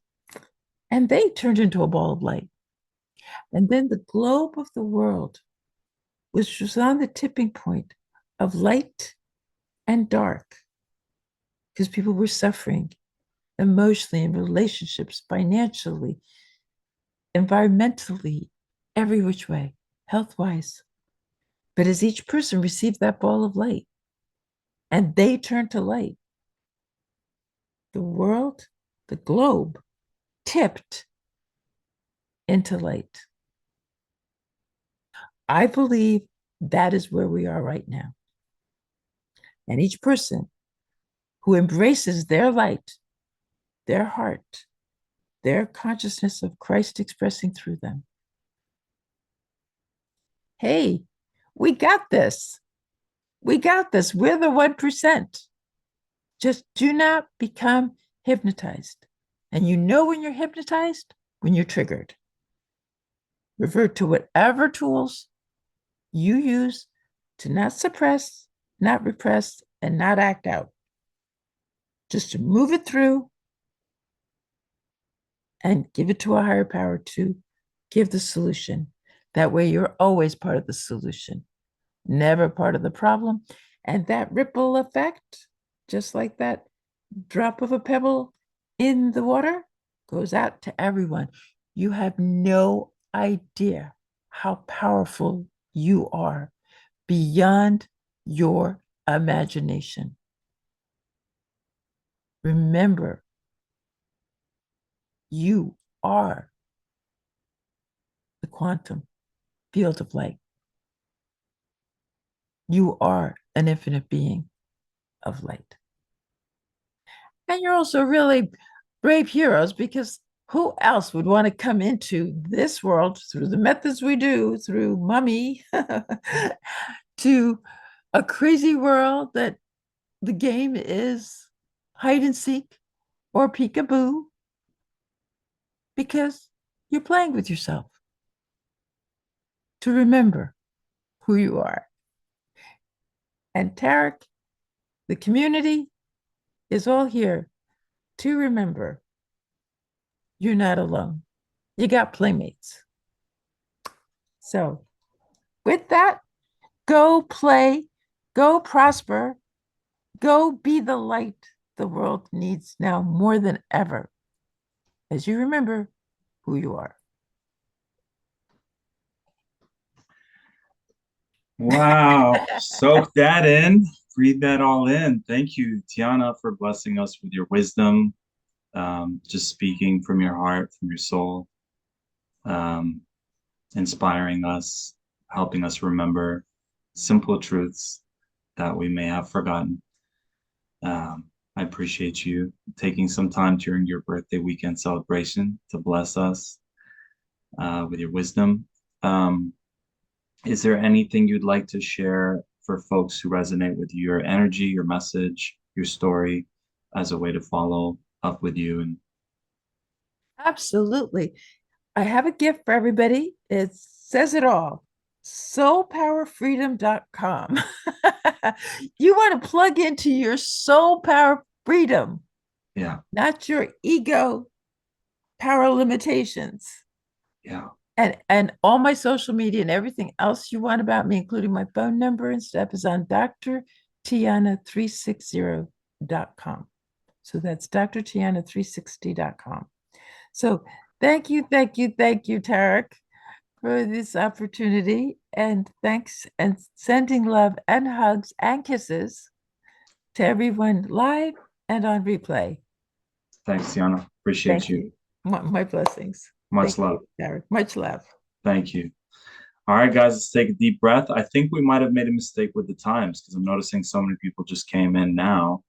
And they turned into a ball of light. And then the globe of the world, which was on the tipping point of light and dark, because people were suffering emotionally, in relationships, financially, environmentally, every which way, health-wise. But as each person received that ball of light and they turned to light, the world, the globe, tipped into light. I believe that is where we are right now. And each person who embraces their light, their heart, their consciousness of Christ expressing through them, hey, we got this. We got this. We're the 1%. Just do not become hypnotized. And you know when you're hypnotized? When you're triggered. Revert to whatever tools you use to not suppress, not repress, and not act out. Just to move it through and give it to a higher power to give the solution. That way you're always part of the solution, never part of the problem. And that ripple effect just like that drop of a pebble in the water, goes out to everyone. You have no idea how powerful you are beyond your imagination. Remember, you are the quantum field of light. You are an infinite being of light. And you're also really brave heroes, because who else would want to come into this world through the methods we do, through mummy, to a crazy world that the game is hide and seek or peekaboo, because you're playing with yourself to remember who you are. And Tarek, the community is all here to remember you're not alone. You got playmates. So, with that, go play, go prosper, go be the light the world needs now more than ever, as you remember who you are. Wow. Soak that in. Breathe that all in. Thank you, Tiana, for blessing us with your wisdom, just speaking from your heart, from your soul, inspiring us, helping us remember simple truths that we may have forgotten. I appreciate you taking some time during your birthday weekend celebration to bless us with your wisdom. Is there anything you'd like to share for folks who resonate with your energy, your message, your story, as a way to follow up with you? And Absolutely. I have a gift for everybody. It says it all. Soulpowerfreedom.com. You want to plug into your soul power freedom, yeah, not your ego power limitations. yeah. And all my social media and everything else you want about me, including my phone number and stuff, is on drtiana360.com. So that's drtiana360.com. So thank you, Tarek, for this opportunity. And thanks, and sending love and hugs and kisses to everyone live and on replay. Thanks, Tiana. Appreciate Thank you. you. My blessings. Much Thank love. you, Tarek. Much love. Thank you. All right, guys, let's take a deep breath. I think we might have made a mistake with the times, because I'm noticing so many people just came in now.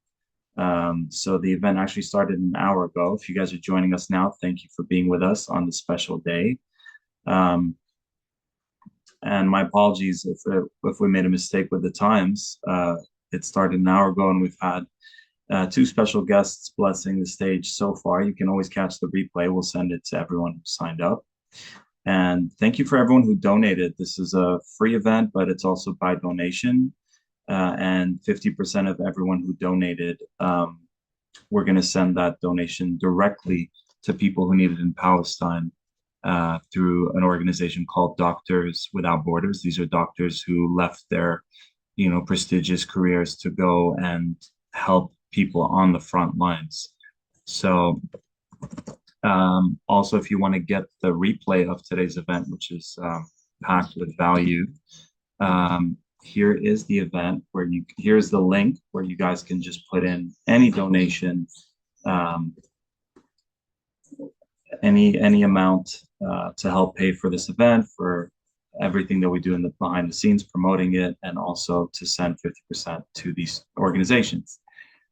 So the event actually started an hour ago. If you guys are joining us now, thank you for being with us on this special day. And my apologies if we made a mistake with the times. It started an hour ago, and we've had two special guests blessing the stage so far. You can always catch the replay. We'll send it to everyone who signed up. And thank you for everyone who donated. This is a free event, but it's also by donation. And 50% of everyone who donated, we're going to send that donation directly to people who need it in Palestine through an organization called Doctors Without Borders. These are doctors who left their, prestigious careers to go and help people on the front lines. So also, if you want to get the replay of today's event, which is packed with value, here is the event here's the link where you guys can just put in any donation, any amount to help pay for this event, for everything that we do in the behind the scenes promoting it, and also to send 50% to these organizations.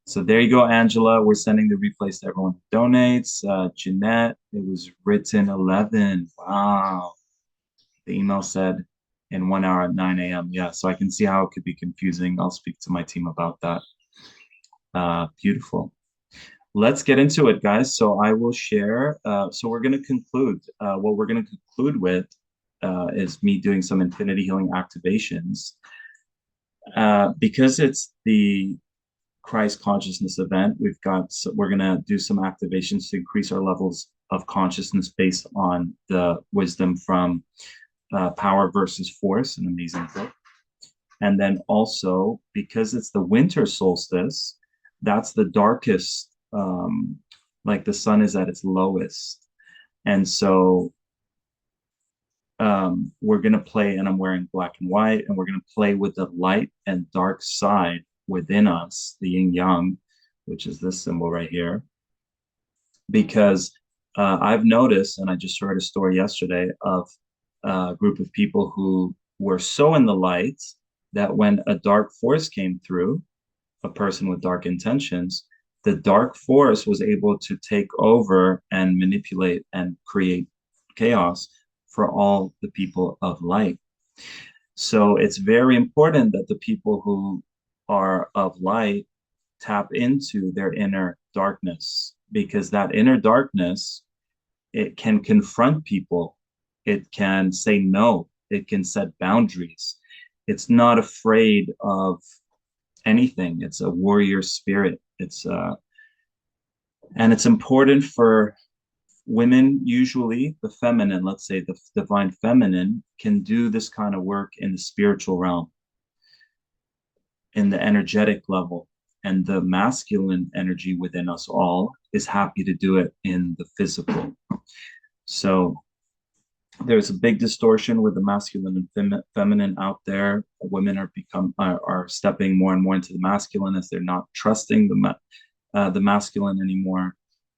So there you go, Angela. We're sending the replays to everyone who donates. Jeanette, it was written 11. Wow. The email said in 1 hour at 9 a.m. Yeah, so I can see how it could be confusing. I'll speak to my team about that. Beautiful. Let's get into it, guys. So I will share. So we're going to conclude. What we're going to conclude with is me doing some infinity healing activations. Because it's the Christ consciousness event, we're going to do some activations to increase our levels of consciousness based on the wisdom from Power versus Force, an amazing book. And then also, because it's the winter solstice, that's the darkest, like the sun is at its lowest. And so we're going to play, and I'm wearing black and white, and we're going to play with the light and dark side within us, the yin yang, which is this symbol right here. Because I've noticed, and I just heard a story yesterday of a group of people who were so in the light that when a dark force came through, a person with dark intentions, the dark force was able to take over and manipulate and create chaos for all the people of light. So it's very important that the people who are of light tap into their inner darkness, because that inner darkness, it can confront people. It can say no. It can set boundaries. It's not afraid of anything. It's a warrior spirit. And it's important for women, usually the feminine, let's say the divine feminine, can do this kind of work in the spiritual realm, in the energetic level. And the masculine energy within us all is happy to do it in the physical. So there's a big distortion with the masculine and feminine out there. Women are stepping more and more into the masculine as they're not trusting the masculine anymore,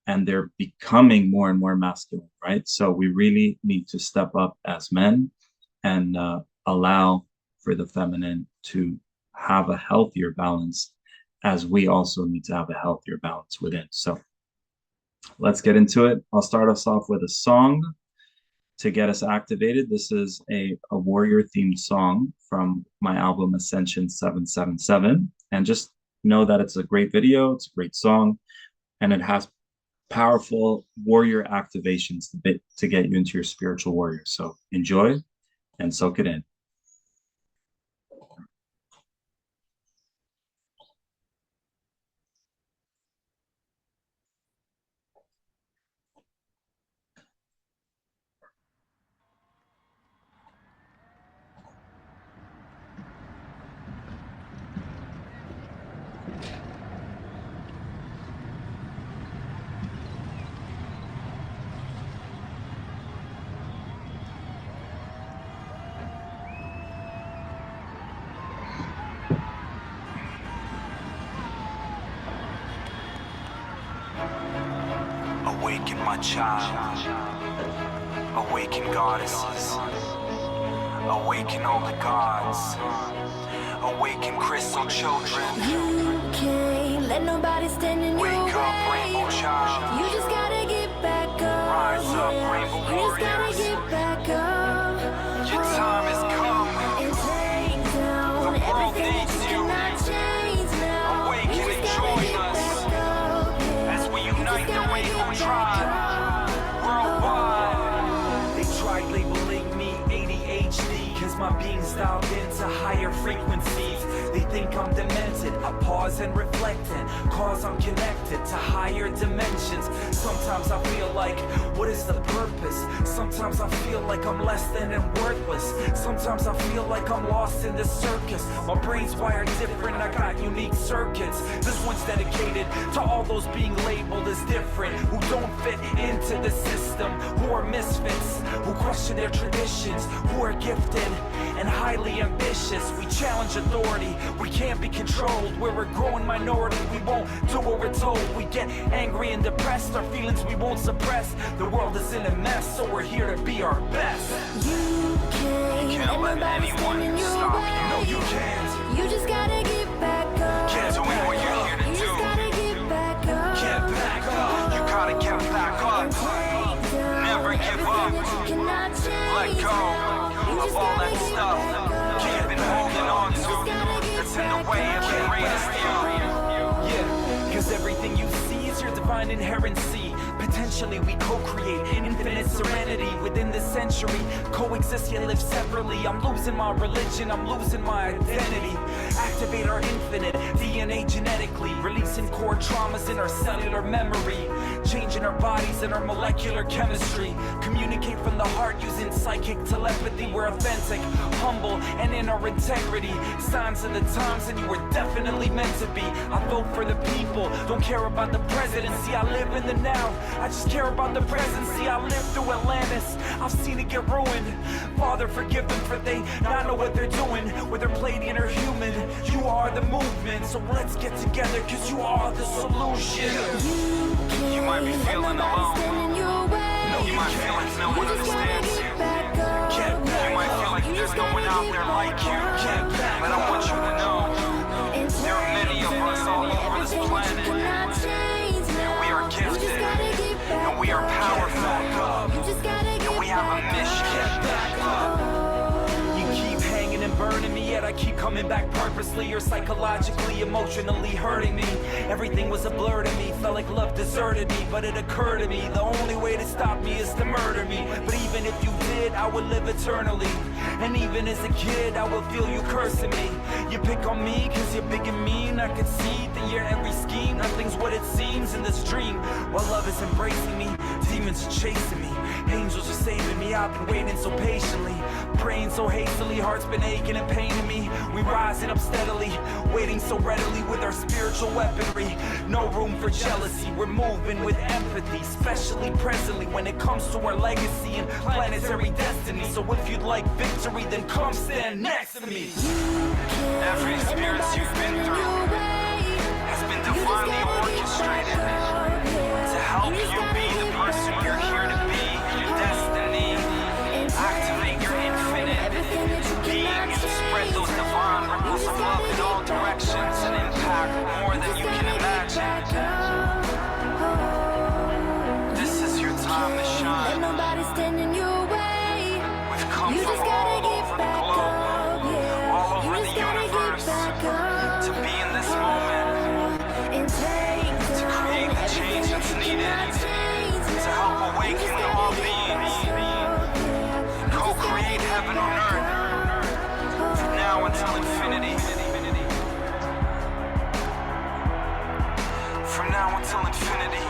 and they're becoming more and more masculine, right? So we really need to step up as men and allow for the feminine to have a healthier balance, as we also need to have a healthier balance within. So let's get into it. I'll start us off with a song to get us activated. This is a warrior themed song from my album Ascension 777. And just know that it's a great video, it's a great song, and it has powerful warrior activations to get you into your spiritual warrior. So enjoy and soak it in. Awaken, my child. Awaken, goddesses. Awaken all the gods. Awaken, crystal children. You can't let nobody stand in your way. Wake up, rainbow child. You just gotta get back up. Rise up, rainbow You just gotta warriors. get back up. Your time has come. And take down The world everything needs that you you. cannot change now. Awaken You and just gotta join get us back up, yeah. as we You just unite the gotta rainbow get tribe back up. worldwide. They tried labeling me ADHD, cause my being's dialed into higher frequencies. They think I'm demented. I pause and reflect, and cause I'm connected to higher dimensions. Sometimes I feel like, what is the purpose? Sometimes I feel like I'm less than and worthless. Sometimes I feel like I'm lost in the circus. My brain's wired different, I got unique circuits. This one's dedicated to all those being labeled as different, who don't fit into the system, who are misfits, who question their traditions, who are gifted and highly ambitious. We challenge authority, we can't be controlled. We're a growing minority, we won't do what we're told. We get angry and depressed, our feelings we won't suppress. The world is in a mess, so we're here to be our best. You can't let nobody stand in your stop way. you. No, you can't. You just gotta get back up. Can't do what you're here to You just do. gotta get back up. Can't back up. You gotta get back up. Never give up. Let go of all that stuff you've been holding on to. That's in the way of the greatest you. Yeah, cause everything you see is your divine inherency. Potentially we co-create infinite serenity within the century. Coexist yet live separately. I'm losing my religion, I'm losing my identity. Activate our infinite DNA genetically, releasing core traumas in our cellular memory. changing our bodies and our molecular chemistry. Communicate from the heart using psychic telepathy. We're authentic, humble, and in our integrity. Signs of the times, and you were definitely meant to be. I vote for the people, don't care about the presidency. I live in the now, I just care about the presidency. I lived through Atlantis, I've seen it get ruined. Father, forgive them for they not know what they're doing. Whether Palladian or human, you are the movement. So let's get together, cause you are the solution. You might be feeling alone. You might feel like no one understands you. You might feel like there's no one out there like you. But I want you to know, there are many of us all over this planet. And we are gifted. And we are powerful. And we have a mission. You keep hanging and burning me, yet I keep coming back purposely. You're psychologically, emotionally hurting me. Everything was a blur to me, felt like love deserted me. But it occurred to me, the only way to stop me is to murder me. But even if you did, I would live eternally. And even as a kid, I will feel you cursing me. You pick on me cause you're big and mean. I can see that your every scheme, nothing's what it seems in this dream. While love is embracing me, demons are chasing me. Angels are saving me, I've been waiting so patiently. Praying so hastily, heart's been aching and paining me. We rising up steadily, waiting so readily with our spiritual weaponry. No room for jealousy, we're moving with empathy. Especially presently when it comes to our legacy and planetary destiny. So if you'd like victory, then come stand next to me. Every experience you've been through Has been divinely orchestrated to help you be the person you're here to be. Your destiny, activate your infinite being and spread those divine ripples of love in all directions and impact more than you can imagine. This is your time to shine. We've come from all over the globe, all over the universe, to be in this moment, to create the change that's needed, to help awaken all beings, co-create heaven on earth, from now until infinity. From now until infinity.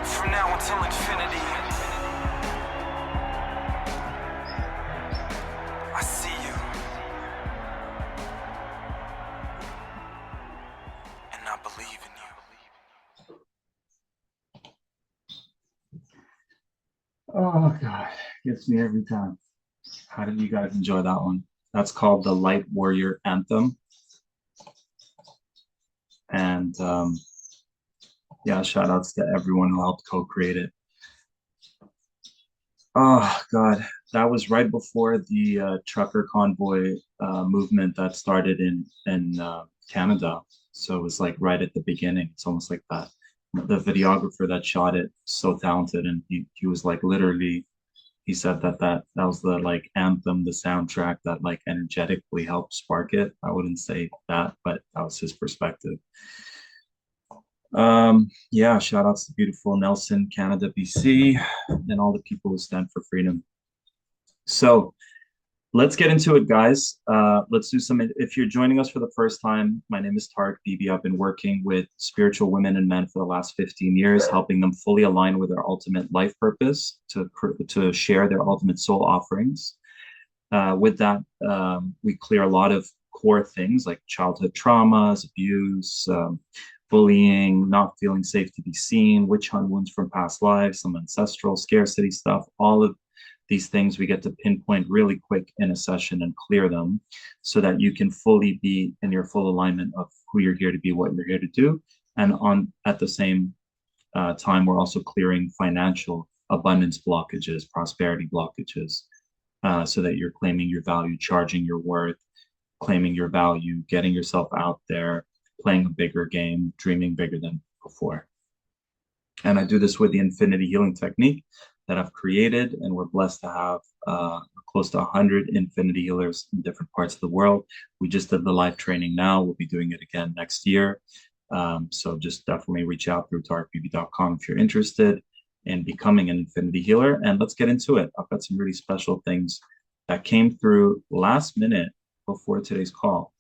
From now until infinity. I see you. And I believe in you. Oh God, gets me every time. How did you guys enjoy that one? That's called the Light Warrior Anthem. And yeah, shout outs to everyone who helped co-create it. Oh God, that was right before the trucker convoy movement that started in Canada. So it was like right at the beginning. It's almost like that. The videographer that shot it, so talented, and he was like literally, he said that was the like anthem, the soundtrack that like energetically helped spark it. I wouldn't say that, but that was his perspective. Yeah, shout outs to beautiful Nelson, Canada, BC, and all the people who stand for freedom. So let's get into it, guys. Let's do some. If you're joining us for the first time, my name is Tarek Bibi. I've been working with spiritual women and men for the last 15 years, helping them fully align with their ultimate life purpose to share their ultimate soul offerings. With that, we clear a lot of core things like childhood traumas, abuse, bullying, not feeling safe to be seen, witch hunt wounds from past lives, some ancestral scarcity stuff. All of these things we get to pinpoint really quick in a session and clear them so that you can fully be in your full alignment of who you're here to be, what you're here to do. And at the same time, we're also clearing financial abundance blockages, prosperity blockages, so that you're claiming your value, charging your worth, claiming your value, getting yourself out there, playing a bigger game, dreaming bigger than before. And I do this with the Infinity Healing Technique that I've created, and we're blessed to have close to 100 Infinity Healers in different parts of the world. We just did the live training now. We'll be doing it again next year. So just definitely reach out through tarekbibi.com if you're interested in becoming an Infinity Healer. And let's get into it. I've got some really special things that came through last minute before today's call.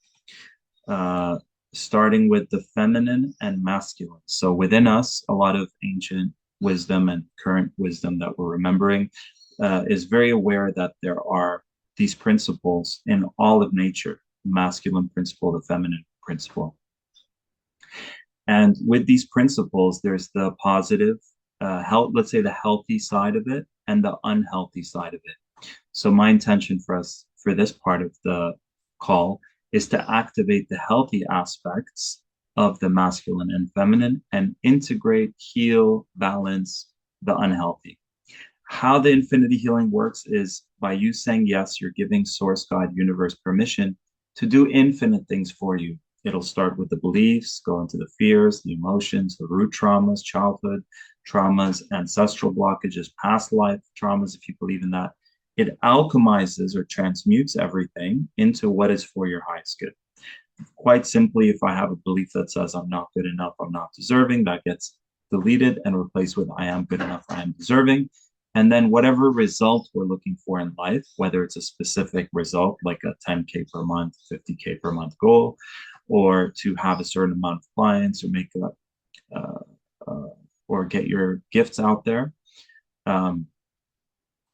starting with the feminine and masculine. So within us, a lot of ancient wisdom and current wisdom that we're remembering is very aware that there are these principles in all of nature, the masculine principle, the feminine principle. And with these principles, there's the positive, let's say the healthy side of it and the unhealthy side of it. So my intention for us for this part of the call is to activate the healthy aspects of the masculine and feminine and integrate, heal, balance the unhealthy. How the infinity healing works is by you saying yes, you're giving source, God, universe permission to do infinite things for you. It'll start with the beliefs, go into the fears, the emotions, the root traumas, childhood traumas, ancestral blockages, past life traumas, if you believe in that. It alchemizes or transmutes everything into what is for your highest good. Quite simply, if I have a belief that says I'm not good enough, I'm not deserving, that gets deleted and replaced with I am good enough, I am deserving. And then whatever result we're looking for in life, whether it's a specific result like a 10K per month, 50K per month goal, or to have a certain amount of clients or make or get your gifts out there,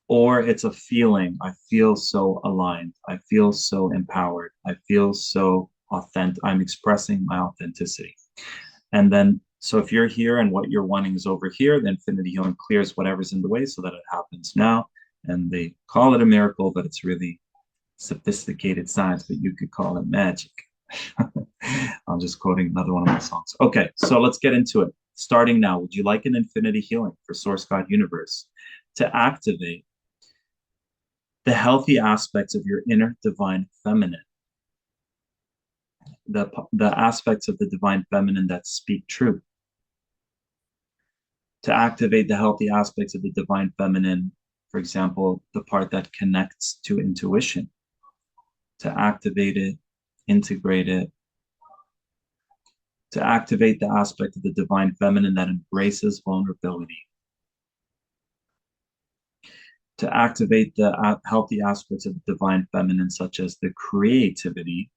or it's a feeling. I feel so aligned. I feel so empowered. I feel so authentic. I'm expressing my authenticity. And then, so if you're here and what you're wanting is over here, the infinity healing clears whatever's in the way so that it happens now. And they call it a miracle, but it's really sophisticated science, but you could call it magic. I'm just quoting another one of my songs. Okay, so let's get into it. Starting now, would you like an infinity healing for Source God Universe to activate the healthy aspects of your inner divine feminine? The aspects of the divine feminine that speak truth. To activate the healthy aspects of the divine feminine, for example, the part that connects to intuition. To activate it, integrate it. To activate the aspect of the divine feminine that embraces vulnerability. To activate the healthy aspects of the divine feminine, such as the creativity,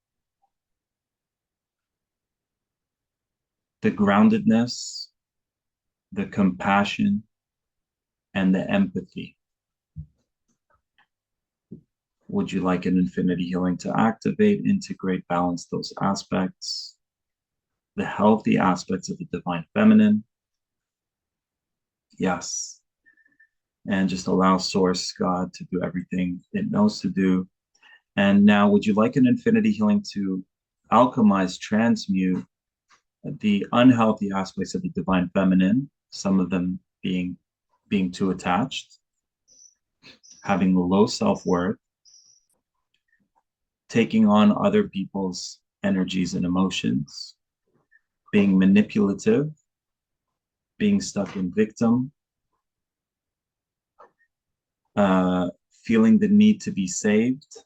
the groundedness, the compassion, and the empathy. Would you like an infinity healing to activate, integrate, balance those aspects? The healthy aspects of the divine feminine? Yes. And just allow Source God to do everything it knows to do. And now, would you like an infinity healing to alchemize, transmute the unhealthy aspects of the divine feminine, some of them being too attached, having low self-worth, taking on other people's energies and emotions, being manipulative, being stuck in victim, feeling the need to be saved,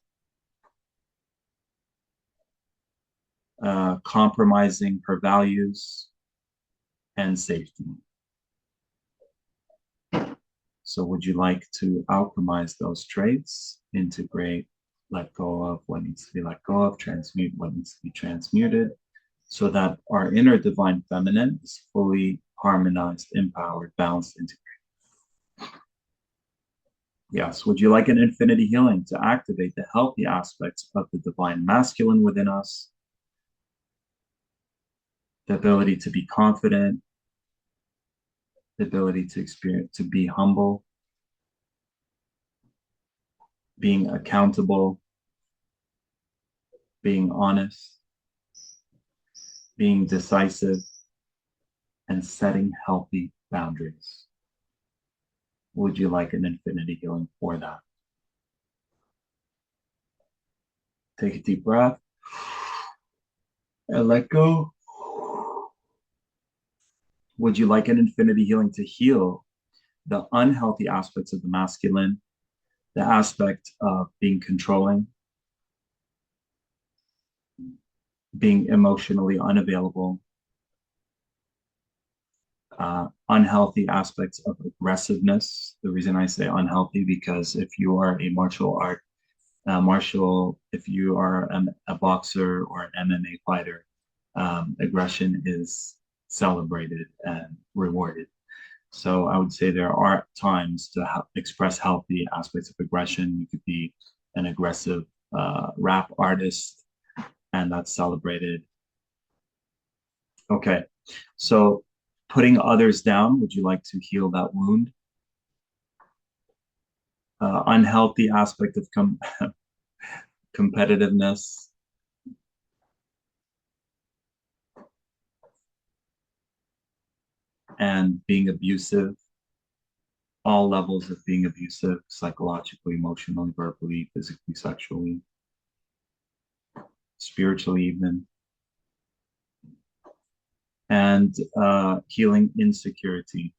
compromising her values and safety. So would you like to alchemize those traits, integrate, let go of what needs to be let go of, transmute what needs to be transmuted, so that our inner divine feminine is fully harmonized, empowered, balanced, integrated? Yes. Would you like an infinity healing to activate the healthy aspects of the divine masculine within us? The ability to be confident, the ability to experience, to be humble, being accountable, being honest, being decisive, and setting healthy boundaries. Would you like an infinity healing for that? Take a deep breath and let go. Would you like an infinity healing to heal the unhealthy aspects of the masculine, the aspect of being controlling, being emotionally unavailable, unhealthy aspects of aggressiveness? The reason I say unhealthy, because if you are a if you are a boxer or an MMA fighter, aggression is celebrated and rewarded. So I would say there are times to express healthy aspects of aggression. You could be an aggressive rap artist, and that's celebrated. Okay, so putting others down, would you like to heal that wound? Unhealthy aspect of competitiveness. And being abusive, all levels of being abusive, psychologically, emotionally, verbally, physically, sexually, spiritually even. And healing insecurity.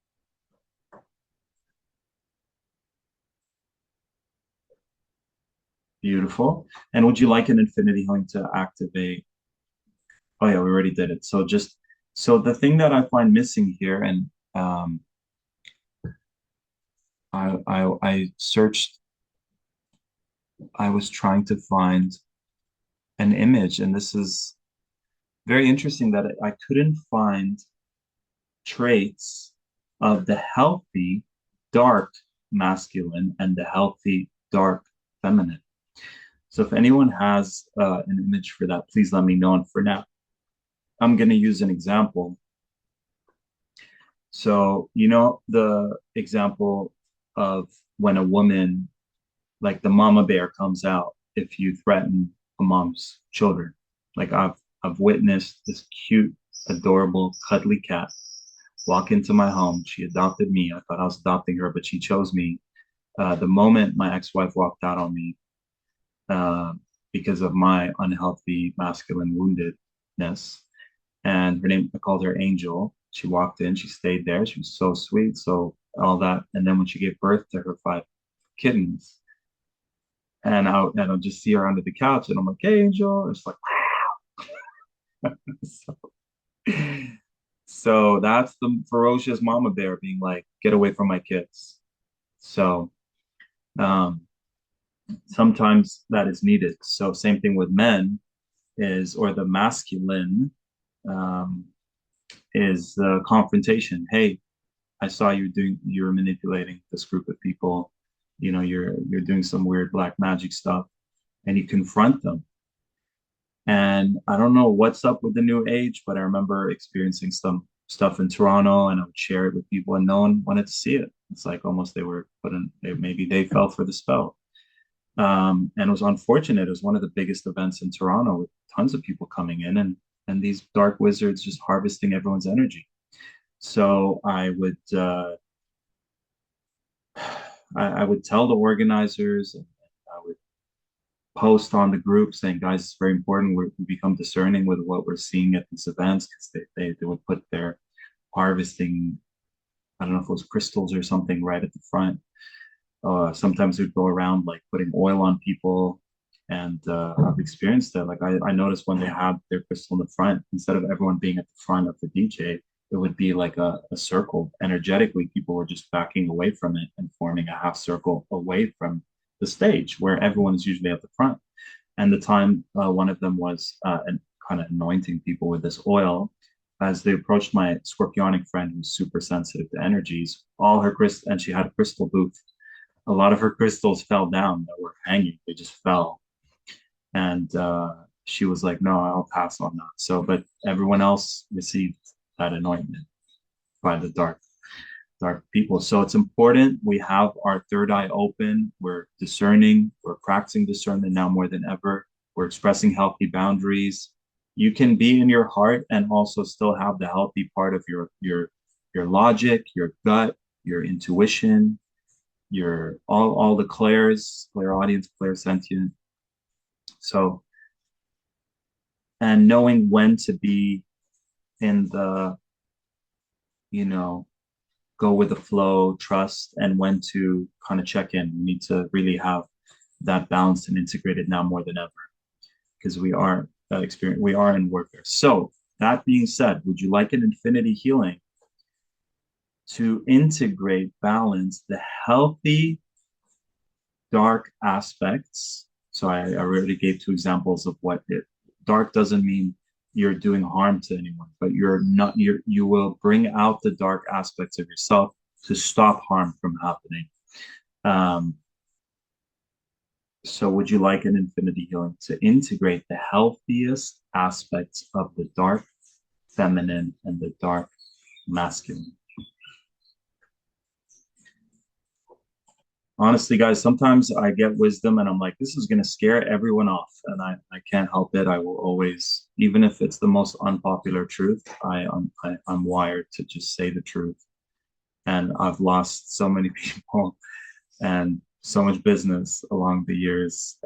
Beautiful. And would you like an infinity healing to activate? Oh yeah, we already did it. So the thing that I find missing here, and I searched, I was trying to find an image, and this is very interesting that I couldn't find traits of the healthy dark masculine and the healthy dark feminine. So if anyone has an image for that, please let me know. And for now, I'm going to use an example. So, you know, the example of when a woman, like the mama bear, comes out if you threaten a mom's children. Like I've witnessed this cute, adorable, cuddly cat walk into my home. She adopted me. I thought I was adopting her, but she chose me. The moment my ex-wife walked out on me, because of my unhealthy masculine woundedness. And her name, I called her Angel. She walked in, she stayed there. She was so sweet, so all that. And then when she gave birth to her 5 kittens, and I'll just see her under the couch, and I'm like, "Hey, Angel," and it's like, wow. So that's the ferocious mama bear being like, "Get away from my kids." So sometimes that is needed. So same thing with men or the masculine is the confrontation. Hey, I saw you're manipulating this group of people. You know, you're doing some weird black magic stuff, and you confront them. And I don't know what's up with the new age, but I remember experiencing some stuff in Toronto, and I would share it with people, and no one wanted to see it. It's like almost maybe they fell for the spell. And it was unfortunate. It was one of the biggest events in Toronto with tons of people coming in, and these dark wizards just harvesting everyone's energy. So I would tell the organizers, and I would post on the group saying, "Guys, it's very important we become discerning with what we're seeing at these events," because they would put their harvesting, I don't know if it was crystals or something, right at the front. Sometimes we'd go around like putting oil on people, and I've experienced that. Like I noticed when they had their crystal in the front, instead of everyone being at the front of the DJ, it would be like a circle. Energetically, people were just backing away from it and forming a half circle away from the stage where everyone is usually at the front. And the time one of them was kind of anointing people with this oil, as they approached my scorpionic friend who's super sensitive to energies, and she had a crystal booth. A lot of her crystals fell down that were hanging. They just fell. And she was like, "No, I'll pass on that." So, but everyone else received that anointment by the dark people. So it's important we have our third eye open. We're discerning, we're practicing discernment now more than ever. We're expressing healthy boundaries. You can be in your heart and also still have the healthy part of your logic, your gut, your intuition, your all the clairaudience, clairsentient. So, and knowing when to be in the, go with the flow, trust, and when to kind of check in. We need to really have that balanced and integrated now more than ever, because we are in warfare. So that being said, would you like an infinity healing to integrate, balance the healthy dark aspects? So I already gave 2 examples of what dark doesn't mean you're doing harm to anyone, but you will bring out the dark aspects of yourself to stop harm from happening. So would you like an infinity healing to integrate the healthiest aspects of the dark feminine and the dark masculine? Honestly, guys, sometimes I get wisdom and I'm like, this is going to scare everyone off. And I can't help it. I will always, even if it's the most unpopular truth, I'm wired to just say the truth. And I've lost so many people and so much business along the years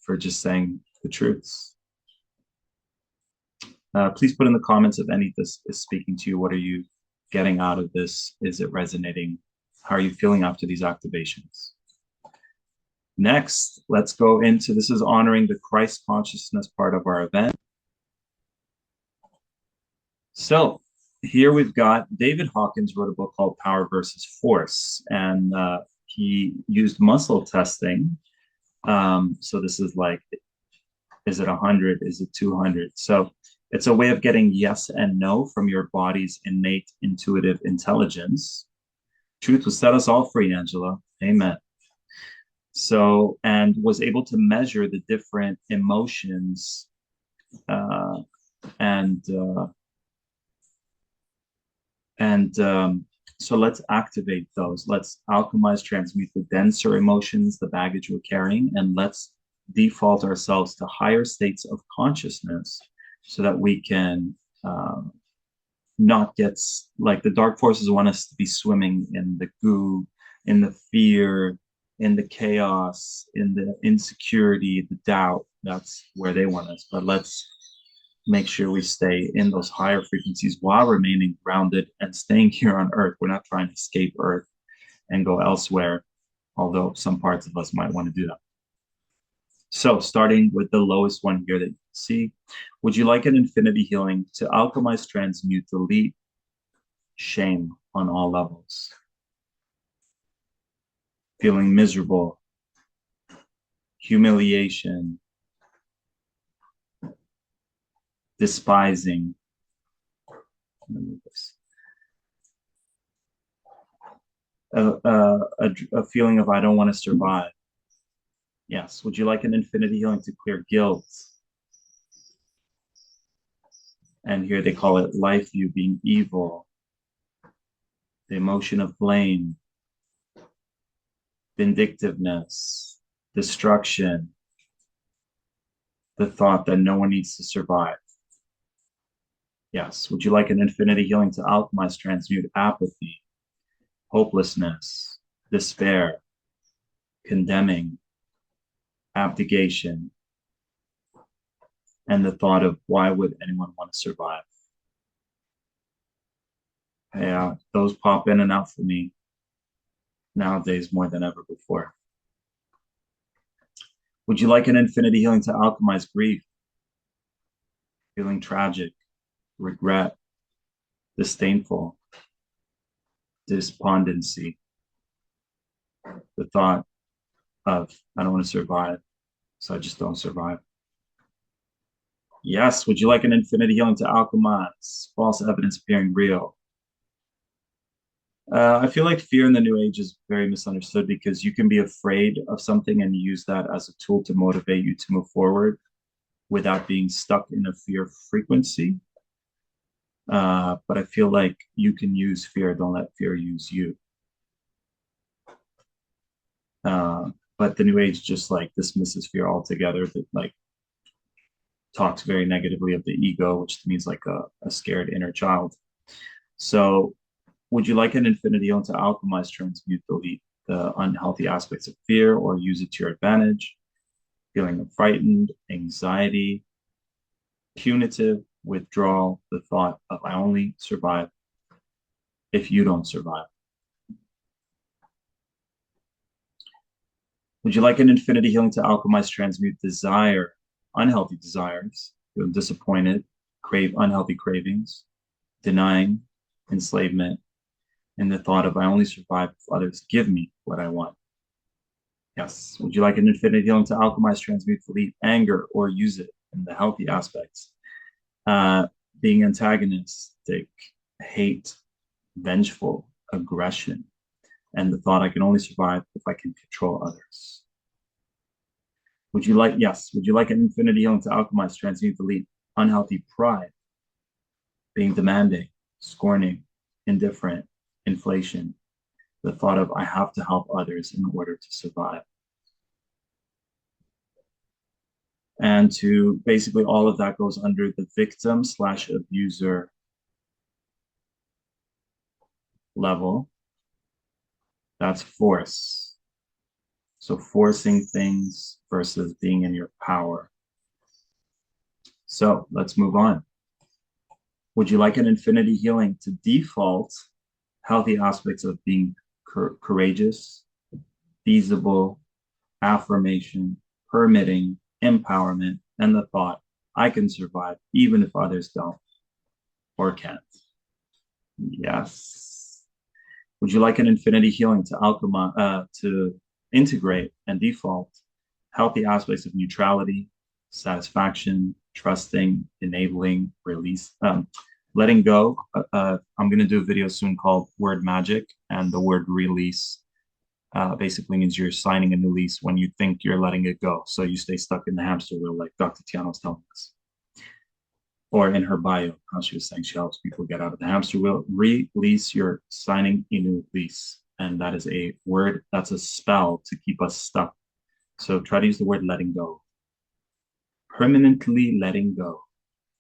for just saying the truths. Please put in the comments if any of this is speaking to you. What are you getting out of this? Is it resonating? How are you feeling after these activations? Next, let's go into, this is honoring the Christ consciousness part of our event. So here we've got David Hawkins wrote a book called Power versus Force, and he used muscle testing. So this is like, is it 100? Is it 200? So it's a way of getting yes and no from your body's innate intuitive intelligence. Truth will set us all free, Angela. Amen. So, and was able to measure the different emotions so let's activate those. Let's alchemize, transmute the denser emotions, the baggage we're carrying, and let's default ourselves to higher states of consciousness so that we can not get, like, the dark forces want us to be swimming in the goo, in the fear, in the chaos, in the insecurity, the doubt. That's where they want us. But let's make sure we stay in those higher frequencies while remaining grounded and staying here on Earth. We're not trying to escape Earth and go elsewhere, although some parts of us might want to do that. So starting with the lowest one here that you can see, would you like an infinity healing to alchemize, transmute, delete shame on all levels? Feeling miserable, humiliation, despising, a feeling of I don't want to survive. Yes. Would you like an infinity healing to clear guilt? And here they call it life view being evil, the emotion of blame, vindictiveness, destruction, the thought that no one needs to survive. Yes. Would you like an infinity healing to alchemize, transmute apathy, hopelessness, despair, condemning, abdication, and the thought of why would anyone want to survive? Yeah, those pop in and out for me nowadays more than ever before. Would you like an infinity healing to alchemize grief, feeling tragic, regret, disdainful, despondency, the thought of I don't want to survive, so I just don't survive? Yes. Would you like an infinity healing to alchemize false evidence appearing real? I feel like fear in the new age is very misunderstood because you can be afraid of something and use that as a tool to motivate you to move forward without being stuck in a fear frequency. But I feel like you can use fear. Don't let fear use you. But the new age just like dismisses fear altogether. That like talks very negatively of the ego, which means like a scared inner child. So would you like an infinity healing to alchemize, transmute, delete the unhealthy aspects of fear or use it to your advantage? Feeling frightened, anxiety, punitive, withdrawal, the thought of I only survive if you don't survive. Would you like an infinity healing to alchemize, transmute desire, unhealthy desires, feel disappointed, crave unhealthy cravings, denying, enslavement, and the thought of I only survive if others give me what I want? Yes. Would you like an infinity healing to alchemize, transmute, delete anger, or use it in the healthy aspects? being antagonistic, hate, vengeful, aggression, and the thought I can only survive if I can control others. Would you like an infinity healing to alchemize, transmute, delete unhealthy pride, being demanding, scorning, indifferent, inflation, the thought of I have to help others in order to survive. And to basically all of that goes under the victim / abuser level. That's force. So forcing things versus being in your power. So let's move on. Would you like an infinity healing to default healthy aspects of being courageous, feasible, affirmation, permitting, empowerment, and the thought, I can survive even if others don't or can't? Yes. Would you like an infinity healing to integrate and default healthy aspects of neutrality, satisfaction, trusting, enabling, release, letting go? I'm going to do a video soon called Word Magic, and the word release basically means you're signing a new lease when you think you're letting it go. So you stay stuck in the hamster wheel, like Dr. Tiana was telling us. Or in her bio, how she was saying she helps people get out of the hamster wheel. Release, you're signing a new lease. And that is a word, that's a spell to keep us stuck. So try to use the word letting go. Permanently letting go.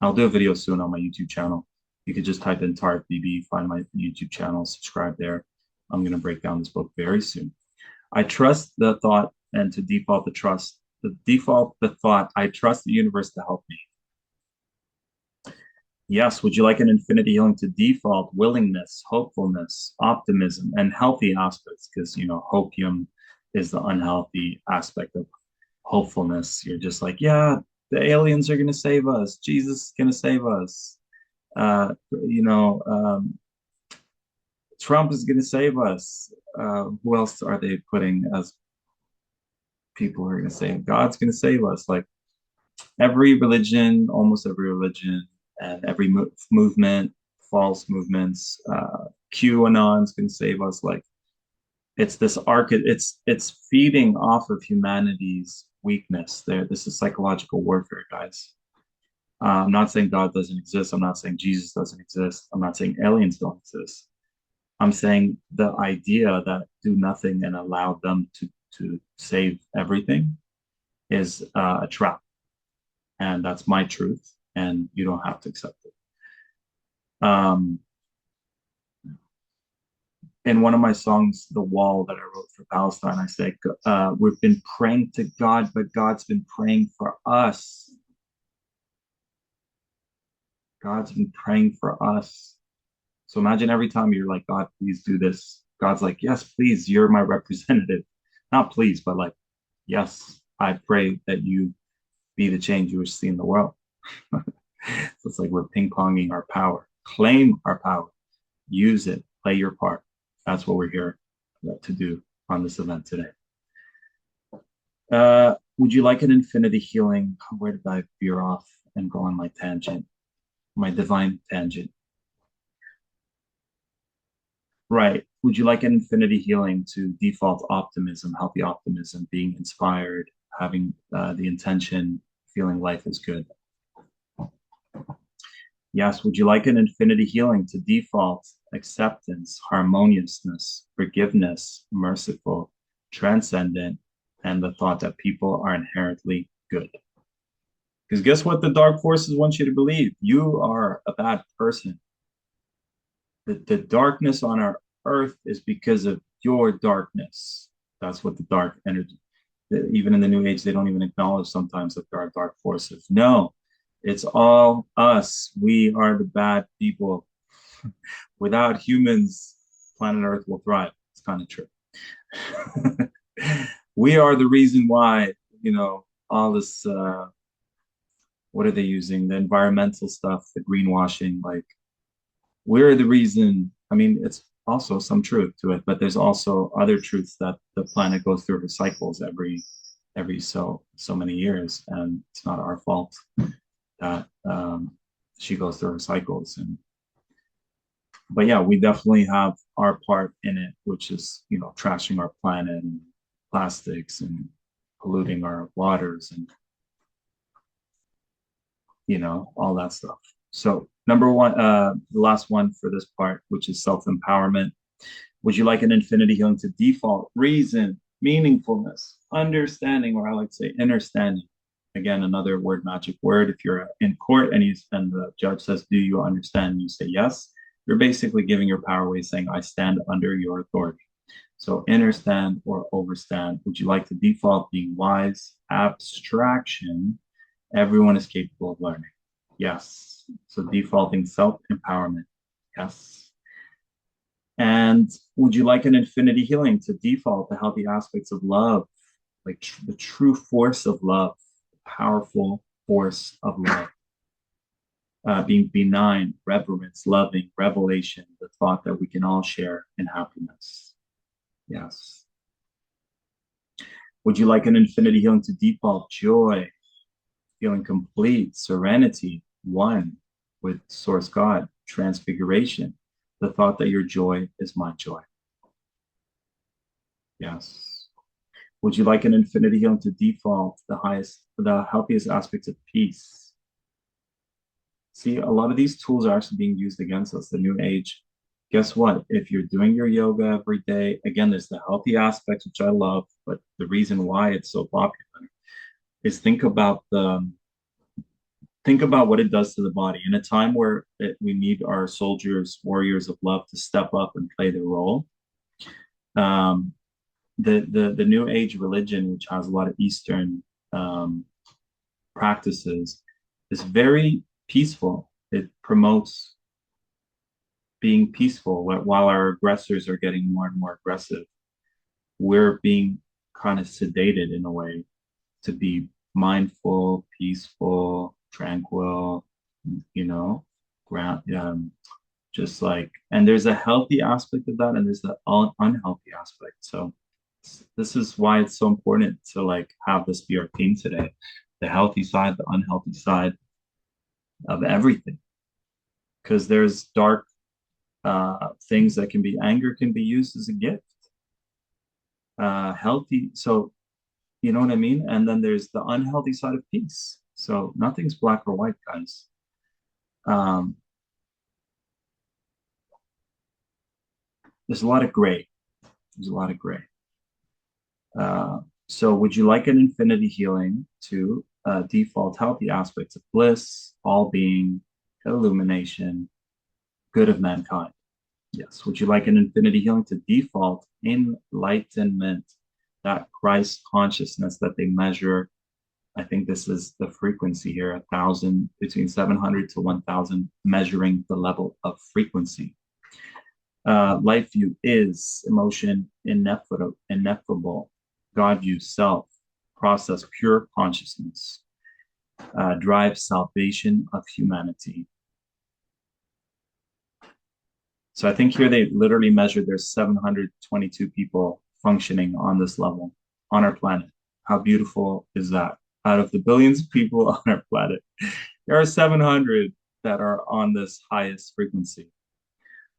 I'll do a video soon on my YouTube channel. You could just type in Tarek BB, find my YouTube channel, subscribe there. I'm going to break down this book very soon. I trust the thought, and to default the trust, the thought, I trust the universe to help me. Yes, would you like an infinity healing to default willingness, hopefulness, optimism, and healthy aspects? Because, you know, hopium is the unhealthy aspect of hopefulness. You're just like, yeah, the aliens are going to save us. Jesus is going to save us. Trump is going to save us. Who else are they putting as people who are going to save? God's going to save us. Like every religion, almost every religion, and every movement, false movements, QAnon's going to save us. Like it's this it's feeding off of humanity's weakness. This is psychological warfare, guys. I'm not saying God doesn't exist. I'm not saying Jesus doesn't exist. I'm not saying aliens don't exist. I'm saying the idea that do nothing and allow them to save everything is a trap. And that's my truth, and you don't have to accept it. In one of my songs, The Wall, that I wrote for Palestine, I say, we've been praying to God, but God's been praying for us. God's been praying for us. So imagine every time you're like, God, please do this. God's like, yes, please, you're my representative. Not please, but like, yes, I pray that you be the change you wish to see in the world. So it's like we're ping-ponging our power. Claim our power. Use it. Play your part. That's what we're here to do on this event today. Would you like an infinity healing? Where did I veer off and go on my tangent? My divine tangent. Right. Would you like an infinity healing to default optimism, healthy optimism, being inspired, having the intention, feeling life is good? Yes. Would you like an infinity healing to default acceptance, harmoniousness, forgiveness, merciful, transcendent, and the thought that people are inherently good? Because guess what the dark forces want you to believe? You are a bad person. The darkness on our earth is because of your darkness. That's what the dark energy, even in the New Age, they don't even acknowledge sometimes that there are dark forces. No, it's all us. We are the bad people. Without humans, planet Earth will thrive. It's kind of true. We are the reason why, you know, all this, what are they using? The environmental stuff, the greenwashing, like, we're the reason. I mean, it's also some truth to it, but there's also other truths that the planet goes through cycles every so many years, and it's not our fault that she goes through her cycles. But yeah, we definitely have our part in it, which is, trashing our planet and plastics and polluting our waters and, all that stuff. So number one, the last one for this part, which is self-empowerment. Would you like an infinity healing to default, reason, meaningfulness, understanding, or I like to say understanding? Again, another word magic word. If you're in court and the judge says, "Do you understand?" and you say yes, you're basically giving your power away, saying, "I stand under your authority." So understand or overstand. Would you like to default being wise, abstraction? Everyone is capable of learning. Yes. So defaulting self-empowerment. Yes. And would you like an infinity healing to default the healthy aspects of love, like the true force of love, the powerful force of love, being benign, reverence, loving, revelation, the thought that we can all share in happiness? Yes. Would you like an infinity healing to default joy, feeling complete, serenity, one with Source God, transfiguration, the thought that your joy is my joy? Yes. Would you like an infinity healing to default the healthiest aspects of peace? See, a lot of these tools are actually being used against us, the new age. Guess what? If you're doing your yoga every day, again, there's the healthy aspects, which I love, but the reason why it's so popular is think about what it does to the body in a time where we need our soldiers, warriors of love to step up and play their role. The new age religion, which has a lot of Eastern practices, is very peaceful. It promotes being peaceful while our aggressors are getting more and more aggressive. We're being kind of sedated in a way to be mindful, peaceful, tranquil, just like, and there's a healthy aspect of that and there's the unhealthy aspect. So this is why it's so important to like have this be our theme today, the healthy side, the unhealthy side of everything, because there's dark things that can be, anger can be used as a gift, healthy, so you know what I mean? And then there's the unhealthy side of peace. So nothing's black or white, guys. There's a lot of gray. There's a lot of gray. So would you like an infinity healing to default healthy aspects of bliss, all being, illumination, good of mankind? Yes. Would you like an infinity healing to default enlightenment, that Christ consciousness that they measure? I think this is the frequency here, 1,000, between 700 to 1,000, measuring the level of frequency. Life view is emotion, ineffable, God view, self, process, pure consciousness, drive, salvation of humanity. So I think here they literally measured there's 722 people functioning on this level on our planet. How beautiful is that? Out of the billions of people on our planet, there are 700 that are on this highest frequency.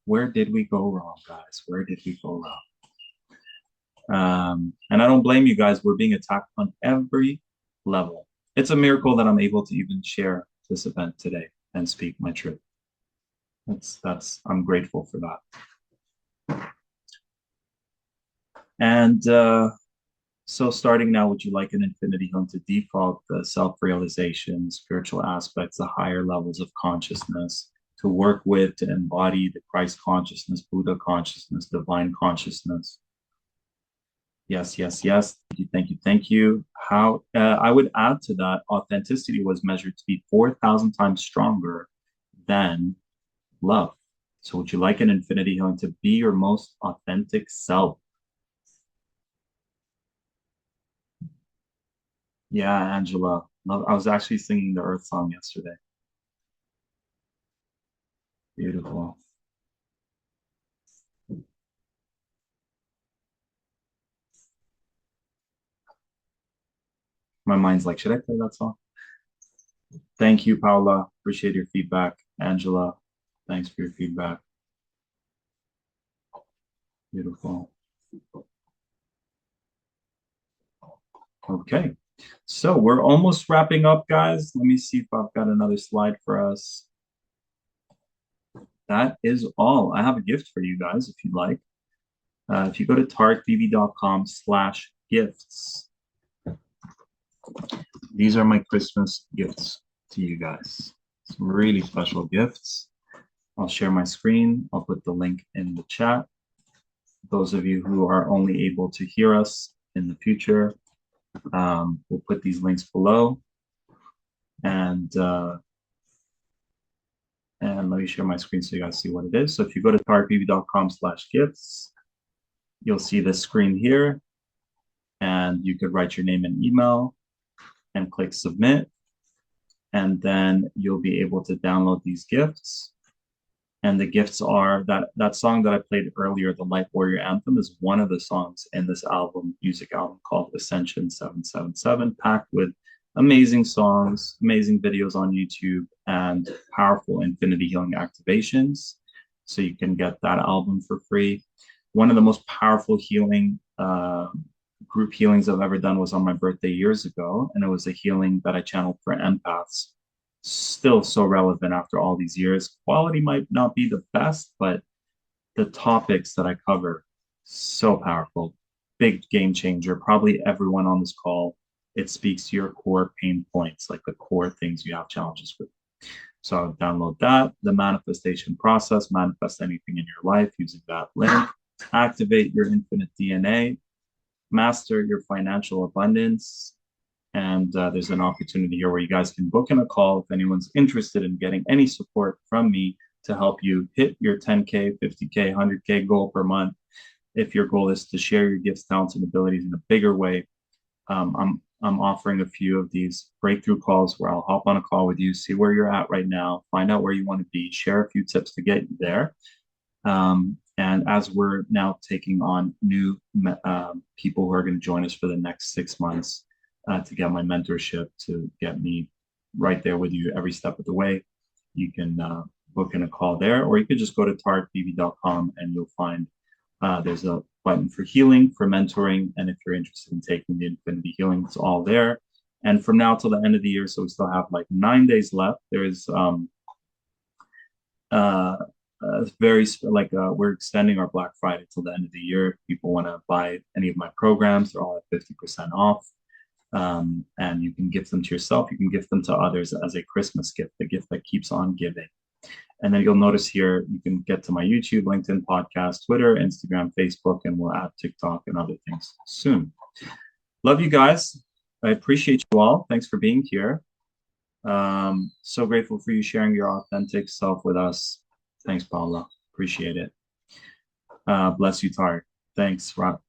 Where did we go wrong, guys? Where did we go wrong? And I don't blame you guys. We're being attacked on every level. It's a miracle that I'm able to even share this event today and speak my truth. I'm grateful for that. And so starting now, would you like an infinity healing to default the self-realization, spiritual aspects, the higher levels of consciousness, to work with, to embody the Christ consciousness, Buddha consciousness, divine consciousness? Yes, yes, yes. Thank you, thank you, thank you. How I would add to that, authenticity was measured to be 4,000 times stronger than love. So would you like an infinity healing to be your most authentic self? Yeah, Angela. I was actually singing the Earth song yesterday. Beautiful. My mind's like, should I play that song? Thank you, Paula. Appreciate your feedback. Angela, thanks for your feedback. Beautiful. Okay, so we're almost wrapping up, guys. Let me see if I've got another slide for us. That is all. I have a gift for you guys if you'd like. If you go to tarkbb.com/gifts, these are my Christmas gifts to you guys. Some really special gifts. I'll share my screen. I'll put the link in the chat. Those of you who are only able to hear us in the future, we'll put these links below. And let me share my screen so you guys see what it is. So if you go to tarkbb.com/gifts, you'll see this screen here, and you could write your name and email and click submit. And then you'll be able to download these gifts. And the gifts are that song that I played earlier, the Light Warrior Anthem, is one of the songs in this music album called Ascension 777, packed with amazing songs, amazing videos on YouTube, and powerful infinity healing activations. So you can get that album for free. One of the most powerful healing group healings I've ever done was on my birthday years ago, and it was a healing that I channeled for empaths. Still so relevant after all these years. Quality might not be the best, but the topics that I cover, so powerful. Big game changer. Probably everyone on this call, it speaks to your core pain points, like the core things you have challenges with. So I'll download that. The manifestation process, manifest anything in your life using that link. Activate your infinite DNA. Master your financial abundance. And there's an opportunity here where you guys can book in a call if anyone's interested in getting any support from me to help you hit your 10K, 50K, 100K goal per month. If your goal is to share your gifts, talents, and abilities in a bigger way, I'm offering a few of these breakthrough calls where I'll hop on a call with you, see where you're at right now, find out where you want to be, share a few tips to get you there. And as we're now taking on new people who are going to join us for the next 6 months to get my mentorship, to get me right there with you every step of the way, you can book in a call there, or you could just go to tarkbb.com and you'll find there's a button for healing, for mentoring, and if you're interested in taking the infinity healing, it's all there. And from now till the end of the year, so we still have like 9 days left, there's we're extending our Black Friday till the end of the year. If people want to buy any of my programs, they're all at 50% off. And you can gift them to yourself, you can gift them to others as a Christmas gift, the gift that keeps on giving. And then you'll notice here, you can get to my YouTube, LinkedIn, podcast, Twitter, Instagram, Facebook, and we'll add TikTok and other things soon. Love you guys. I appreciate you all. Thanks for being here. So grateful for you sharing your authentic self with us. Thanks, Paula. Appreciate it. Bless you, Tarek. Thanks, Raj.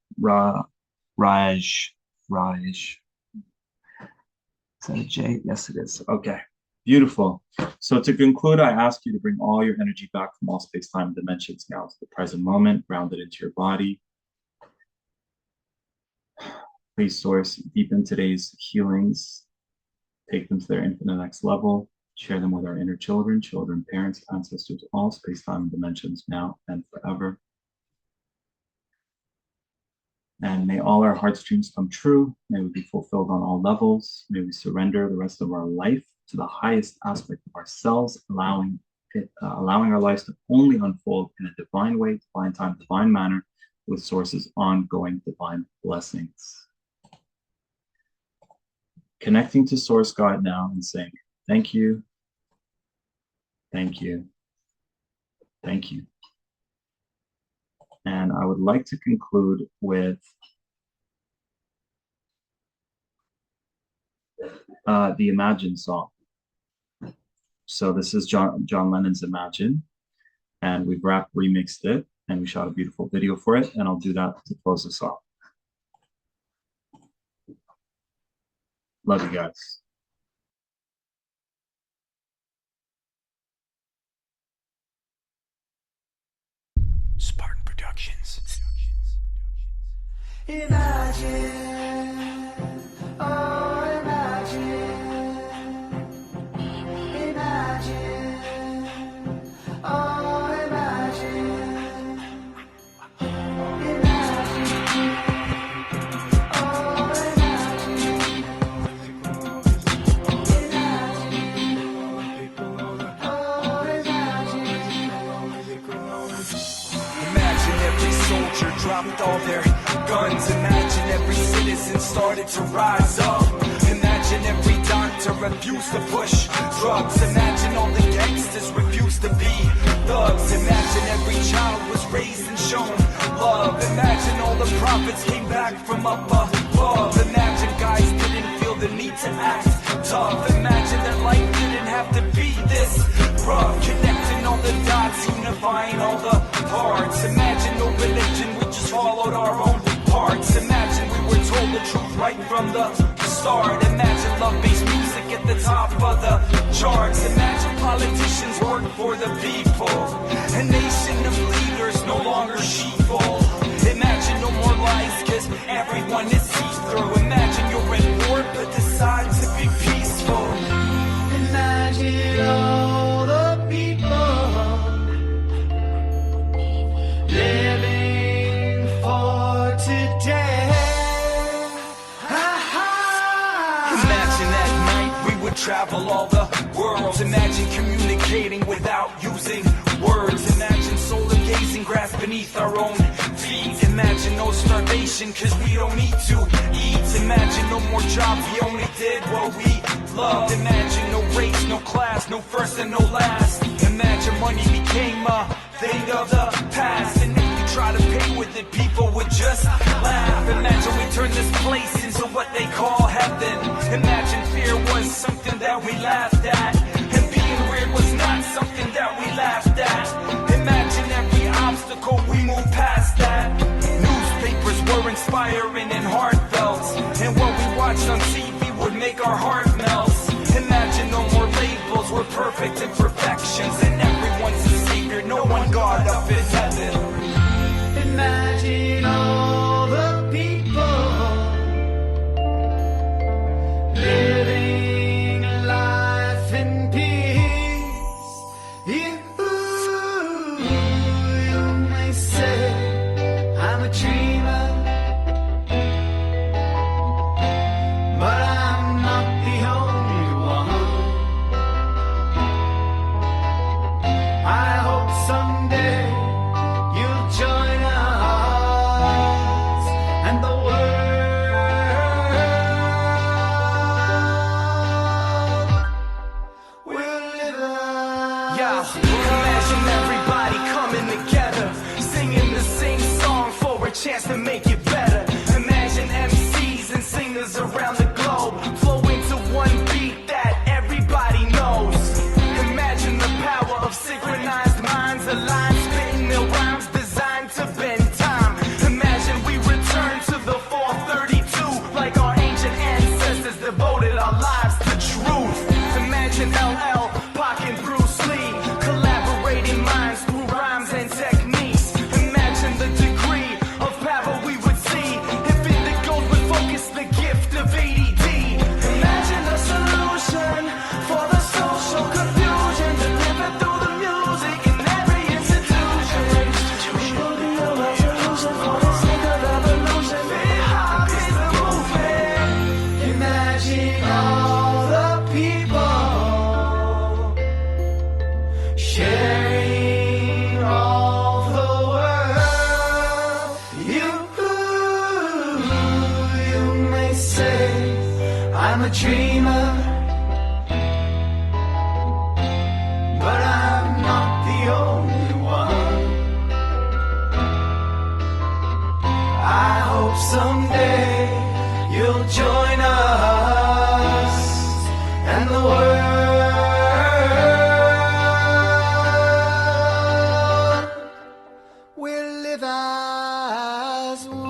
Is that a J? Yes, it is. Okay. Beautiful. So to conclude, I ask you to bring all your energy back from all space, time, and dimensions now to the present moment, grounded into your body. Please, Source, deepen today's healings. Take them to their infinite next level. Share them with our inner children, parents, ancestors, all space, time, and dimensions now and forever. And may all our heart's dreams come true. May we be fulfilled on all levels. May we surrender the rest of our life to the highest aspect of ourselves, allowing our lives to only unfold in a divine way, divine time, divine manner, with Source's ongoing divine blessings. Connecting to Source God now and saying, thank you, thank you, thank you. And I would like to conclude with the Imagine song. So this is John Lennon's Imagine, and we've remixed it, and we shot a beautiful video for it, and I'll do that to close this off. Love you guys. Spartan Productions. Imagine, oh imagine, imagine started to rise up. Imagine every doctor refused to push drugs. Imagine all the gangsters refused to be thugs. Imagine every child was raised and shown love. Imagine all the prophets came back from up above. Imagine guys didn't feel the need to act tough. Imagine that life didn't have to be this rough. Connecting all the dots, unifying all the parts. Imagine no religion, we just followed our own hearts. Imagine we were told the truth right from the start. Imagine love-based music at the top of the charts. Imagine politicians work for the people. A nation of leaders no longer sheeple. Imagine no more lies, cause everyone is see-through. Imagine you're at war but decide to be peaceful. Imagine all the people living for today. Imagine at night we would travel all the world. Imagine communicating without using words. Imagine solar gazing grass beneath our own feet. Imagine no starvation cause we don't need to eat. Imagine no more jobs, we only did what we loved. Imagine no race, no class, no first and no last. Imagine money became a thing of the past. And if you try to pay with it, people would just laugh. Imagine we turn this place into what they call heaven. Imagine fear was something that we laughed at. And being weird was not something that we laughed at. Imagine every obstacle we move past that. Newspapers were inspiring and heartfelt. And what we watched on TV would make our heart melt. Imagine no more labels, we're perfect imperfections. And everyone's a savior, no one God up in heaven. Imagine all the people living life in peace. You may say I'm a dreamer, but I'm not the only one. I hope someday you'll join us and the world will live us. Yeah, imagine everybody coming together, singing the same song for a chance to make it better. Imagine MCs and singers around the globe flowing to one beat that everybody knows. Imagine the power of synchronized minds aligned, spitting their rhymes designed to bend time. Imagine we return to the 432 like our ancient ancestors devoted our lives to truth. Imagine LL, Pac and Bruce Lee collaborating minds through rhymes and techniques. Imagine the degree of power we would see if indigos would focus the gift of ADD. Imagine the solution for the social confusion delivered through the music in every institution. We will be a resolution for the sake of evolution. Hip hop is the movement. Imagine all the people sharing all the world. You may say I'm a dreamer, but I'm not the only one. I hope someday you'll join us and the world will live as one.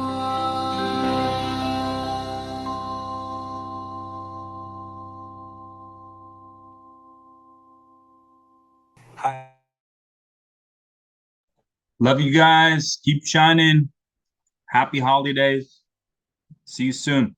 Love you guys. Keep shining. Happy holidays. See you soon.